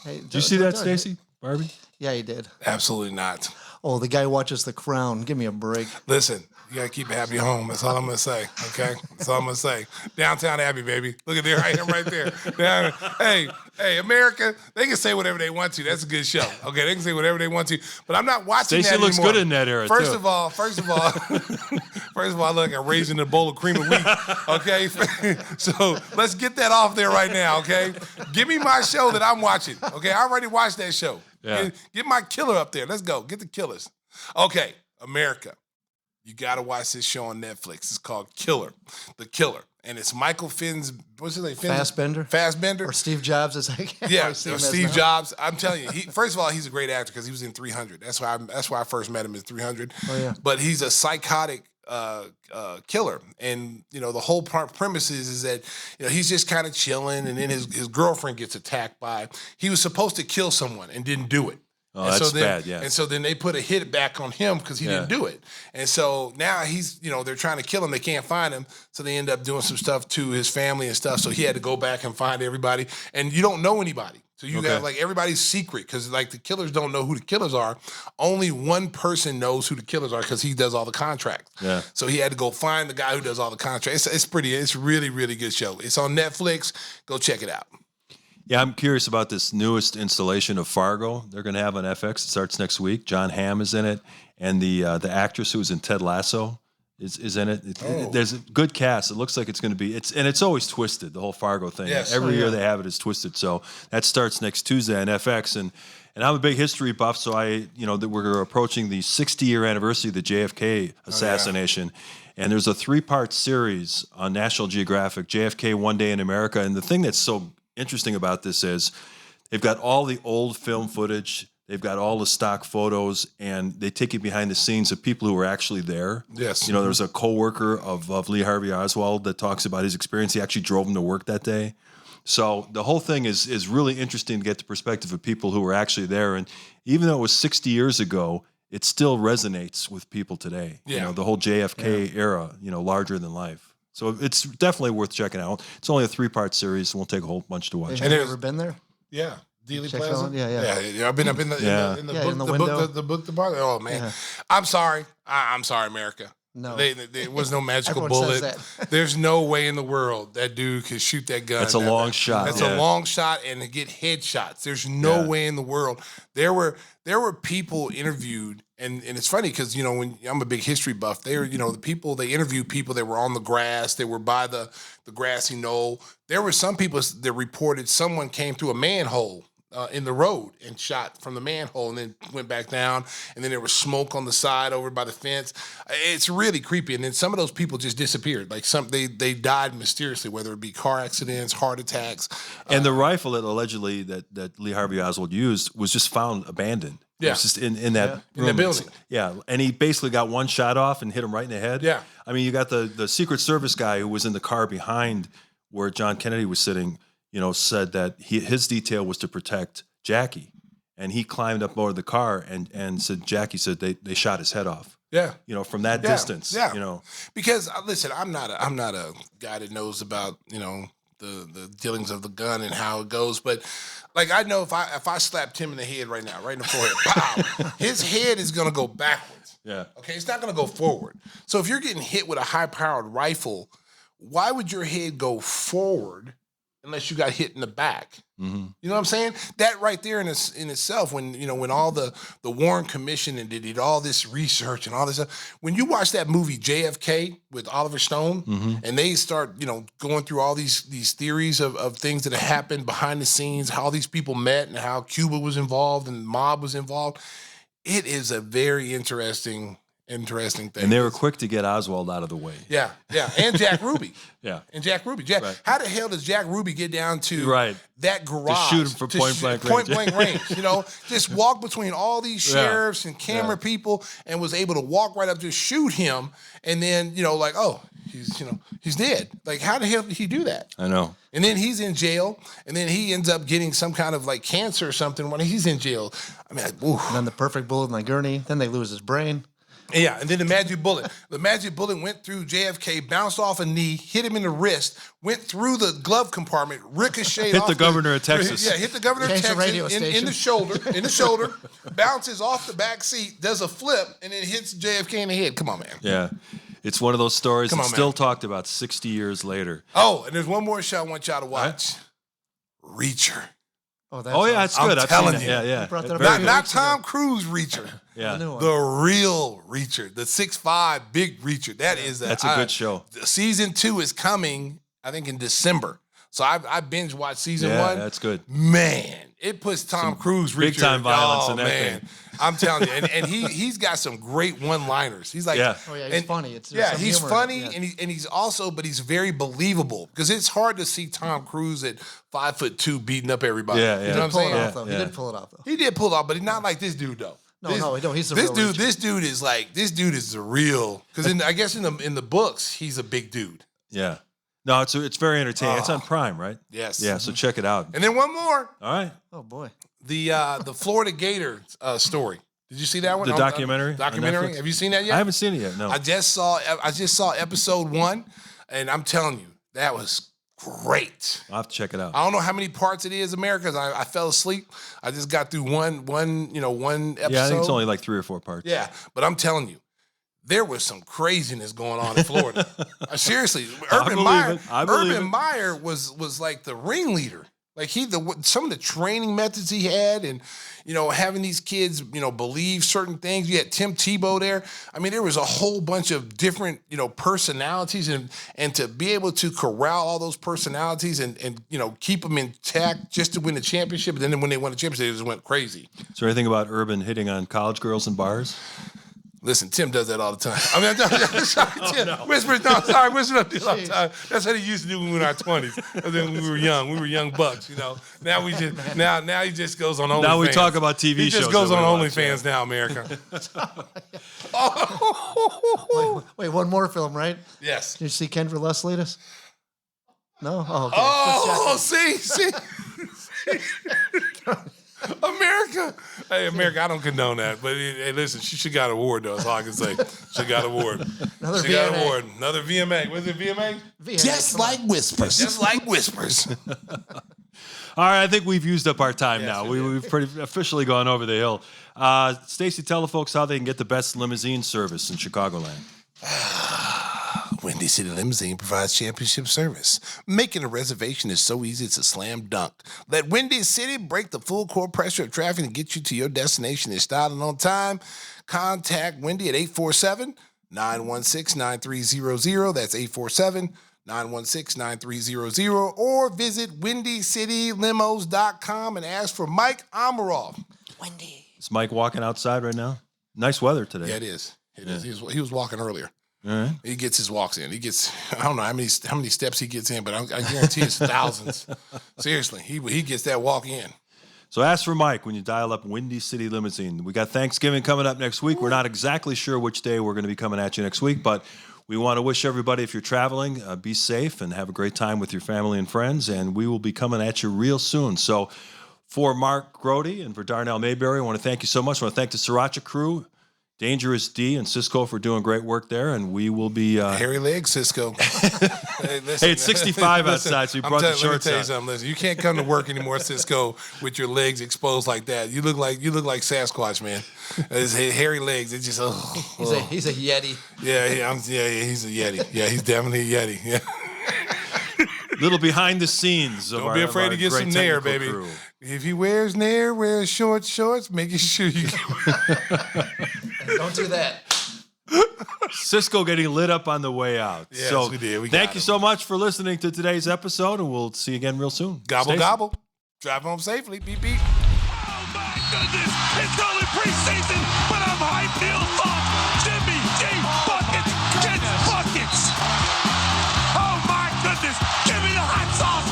Hey, Did you see that, Stacey? Barbie? Yeah, he did. Absolutely not. Oh, the guy watches The Crown. Give me a break. Listen, you gotta keep a happy home. That's all I'm gonna say. Okay, that's all I'm gonna say. Downtown Abbey, baby. Look at there, I am right there. Hey, America. They can say whatever they want to. That's a good show. Okay, they can say whatever they want to. But I'm not watching Stacey that looks anymore. good in that era, First too. of all, first of all, I look like I'm raising a bowl of cream of wheat. Okay, so let's get that off there right now. Okay, give me my show that I'm watching. Okay, I already watched that show. Yeah. Get my killer up there. Let's go. Get the killers. Okay, America. You got to watch this show on Netflix. It's called The Killer. And it's Michael what's his name? Fassbender? Or Steve Jobs, as I can't Yeah, really see him as Steve now. Jobs. I'm telling you, first of all, he's a great actor because he was in 300. That's why I first met him in 300. Oh, yeah. But he's a psychotic killer. And, the whole premise is that, he's just kind of chilling. And then his girlfriend gets attacked he was supposed to kill someone and didn't do it. Oh, And that's so then, bad, yeah. And so then they put a hit back on him because he didn't do it. And so now he's, they're trying to kill him. They can't find him. So they end up doing some stuff to his family and stuff. So he had to go back and find everybody. And you don't know anybody. So you got everybody's secret because the killers don't know who the killers are. Only one person knows who the killers are because he does all the contracts. Yeah. So he had to go find the guy who does all the contracts. It's really, really good show. It's on Netflix. Go check it out. Yeah, I'm curious about this newest installation of Fargo. They're going to have on FX. It starts next week. John Hamm is in it, and the actress who's in Ted Lasso is in it. There's a good cast. It looks like it's going to be. It's always twisted. The whole Fargo thing. Yes. Every year they have it is twisted. So that starts next Tuesday on FX, and I'm a big history buff. So that we're approaching the 60-year anniversary of the JFK assassination. And there's a 3-part series on National Geographic, JFK One Day in America. And the thing that's so interesting about this is they've got all the old film footage, they've got all the stock photos, and they take you behind the scenes of people who were actually there. Yes. There's a co-worker of Lee Harvey Oswald that talks about his experience. He actually drove him to work that day. So the whole thing is really interesting to get the perspective of people who were actually there. And even though it was 60 years ago, it still resonates with people today. Yeah. The whole JFK era, larger than life. So it's definitely worth checking out. It's only a 3-part series. It won't take a whole bunch to watch. Have you ever been there? Yeah. Dealey Check Plaza? out? Yeah. Yeah. I've been up in the window. the book department. Oh man. Yeah. I'm sorry. I'm sorry, America. No. There was no magical Everyone bullet. says that. There's no way in the world that dude could shoot that gun. That's a long shot. That's Yeah. a long shot and to get headshots. There's no way in the world. There were people interviewed, and it's funny because when I'm a big history buff, they were they interviewed people that were on the grass, they were by the grassy knoll. There were some people that reported someone came through a manhole in the road and shot from the manhole and then went back down, and then there was smoke on the side over by the fence. It's really creepy. And then some of those people just disappeared. They died mysteriously, whether it be car accidents, heart attacks. And the rifle that allegedly that Lee Harvey Oswald used was just found abandoned. It was just in that room. In the building. Yeah, and he basically got one shot off and hit him right in the head. Yeah. I mean, you got the Secret Service guy who was in the car behind where John Kennedy was sitting, said that his detail was to protect Jackie. And he climbed up over the car and said, Jackie said they shot his head off. Yeah. From that distance. Yeah. Because listen, I'm not a guy that knows about, the dealings of the gun and how it goes, but like I know if I slapped him in the head right now, right in the forehead, pow, his head is gonna go backwards. Yeah. Okay, it's not gonna go forward. So if you're getting hit with a high-powered rifle, why would your head go forward unless you got hit in the back? Mm-hmm. You know what I'm saying? That right there in itself, when all the Warren Commission and did all this research and all this stuff, when you watch that movie JFK with Oliver Stone, and they start, going through all these theories of things that have happened behind the scenes, how these people met and how Cuba was involved and the mob was involved, it is a very interesting thing. And they were quick to get Oswald out of the way. Yeah, and Jack Ruby. Yeah. And Jack Ruby. Right. How the hell does Jack Ruby get down to that garage? To shoot him from point blank range. Just walk between all these sheriffs and camera people and was able to walk right up to shoot him and then, he's dead. Like, how the hell did he do that? I know. And then he's in jail, and then he ends up getting some kind of like cancer or something when he's in jail. I mean, like, oof. And then the perfect bullet in the gurney. Then they lose his brain. Yeah, and then the magic bullet. The magic bullet went through JFK, bounced off a knee, hit him in the wrist, went through the glove compartment, ricocheted hit off the governor of Texas. Yeah, hit the governor of Changed the Texas radio in the shoulder, bounces off the back seat, does a flip, and then hits JFK in the head. Come on, man. Yeah. It's one of those stories Come that's on, still man. talked about 60 years later. Oh, and there's one more show I want y'all to watch. Reacher. Oh, that's That's good. I've telling seen you. it. Yeah. You brought that up Very a good. Not weeks ago. Tom Cruise Reacher. Yeah. New one. The real Reacher, the 6'5" big Reacher. That's a good show. Season 2 is coming, I think, in December. So I binge watched season 1. Yeah, that's good. Man, it puts Tom Cruise Reacher. big time violence in that man. thing. I'm telling you, and he's got some great one-liners. He's like, Yeah. Oh, yeah, he's funny. There's some he's humor in it, funny, yeah. and he's also, but he's very believable because it's hard to see Tom Cruise at 5'2" beating up everybody. Yeah, You yeah. know what I'm Pull it saying? off, though. He Yeah. did pull it off, though. He did pull it off, but he's not like this dude though. No, he's the this real dude. Reacher. This dude is like this dude is the real because I guess in the books he's a big dude. Yeah. No, it's very entertaining. It's on Prime, right? Yes. Yeah, so check it out. And then one more, All right. Oh, boy. the Florida Gator story. Did you see that one? The documentary on Documentary. Netflix? Have you seen that yet? I haven't seen it yet. No. I just saw episode 1, and I'm telling you that was great. I'll have to check it out. I don't know how many parts it is, America. 'Cause I fell asleep. I just got through one episode. Yeah, I think it's only like 3 or 4 parts. Yeah, but I'm telling you, there was some craziness going on in Florida. Seriously, Urban Meyer was like the ringleader. Like some of the training methods he had, and having these kids believe certain things. You had Tim Tebow there. I mean, there was a whole bunch of different personalities, and to be able to corral all those personalities and keep them intact just to win the championship. And then when they won the championship, they just went crazy. Is there anything about Urban hitting on college girls in bars? Listen, Tim does that all the time. I mean, sorry, Tim. Whisper does all the time. That's what he used to do when we were in our 20s. And then we were young bucks, Now now he just goes on OnlyFans. Now we talk about TV shows. He just goes that on we watch, OnlyFans now, America. Wait, one more film, right? Yes. Did you see Ken for Les latest? No? Oh, okay. Oh, see. America. Hey, America, I don't condone that. But hey, listen, she should got an award, though. That's all I can say. She got an award. Another She got an VMA. award. Another VMA. Was it VMA? Just like whispers. Just like whispers. All right, I think we've used up our time Yes, now. we did. We've pretty officially gone over the hill. Stacey, tell the folks how they can get the best limousine service in Chicagoland. Windy City Limousine provides championship service. Making a reservation is so easy, it's a slam dunk. Let Windy City break the full court pressure of traffic and get you to your destination in style and on time. Contact Windy at 847-916-9300. That's 847-916-9300. Or visit WindyCityLimos.com and ask for Mike Amaroff. Windy. Is Mike walking outside right now? Nice weather today. Yeah, it is. It is. He was walking earlier. All right. He gets his walks in. I don't know how many steps he gets in, but I guarantee it's thousands. Seriously, he gets that walk in. So ask for Mike when you dial up Windy City Limousine. We got Thanksgiving coming up next week. We're not exactly sure which day we're going to be coming at you next week, but we want to wish everybody, if you're traveling, be safe and have a great time with your family and friends, and we will be coming at you real soon. So for Mark Grody and for Darnell Mayberry, I want to thank you so much. I want to thank the Sriracha crew, Dangerous D and Cisco for doing great work there, and we will be hairy legs, Cisco. Hey, it's 65 outside, so you brought the shorts Let me tell you on. something. Listen, you can't come to work anymore, Cisco, with your legs exposed like that. You look like Sasquatch, man. His hairy legs. It's just He's a Yeti. Yeah, he's a Yeti. Yeah, he's definitely a Yeti. Yeah. Little behind the scenes of Don't our, be afraid of our to get great some Nair, technical baby. crew. If he wears Nair, wear shorts, making sure you Don't do that. Cisco getting lit up on the way out. Yes, so we did. We thank got you him. so much for listening to today's episode, and we'll see you again real soon. Gobble, Stacey. gobble. Drive home safely. Beep, beep. Oh my goodness! It's only preseason, but I'm hyped. Neil Thought, Jimmy G, buckets, gets buckets. Oh my goodness! Give me the hot sauce.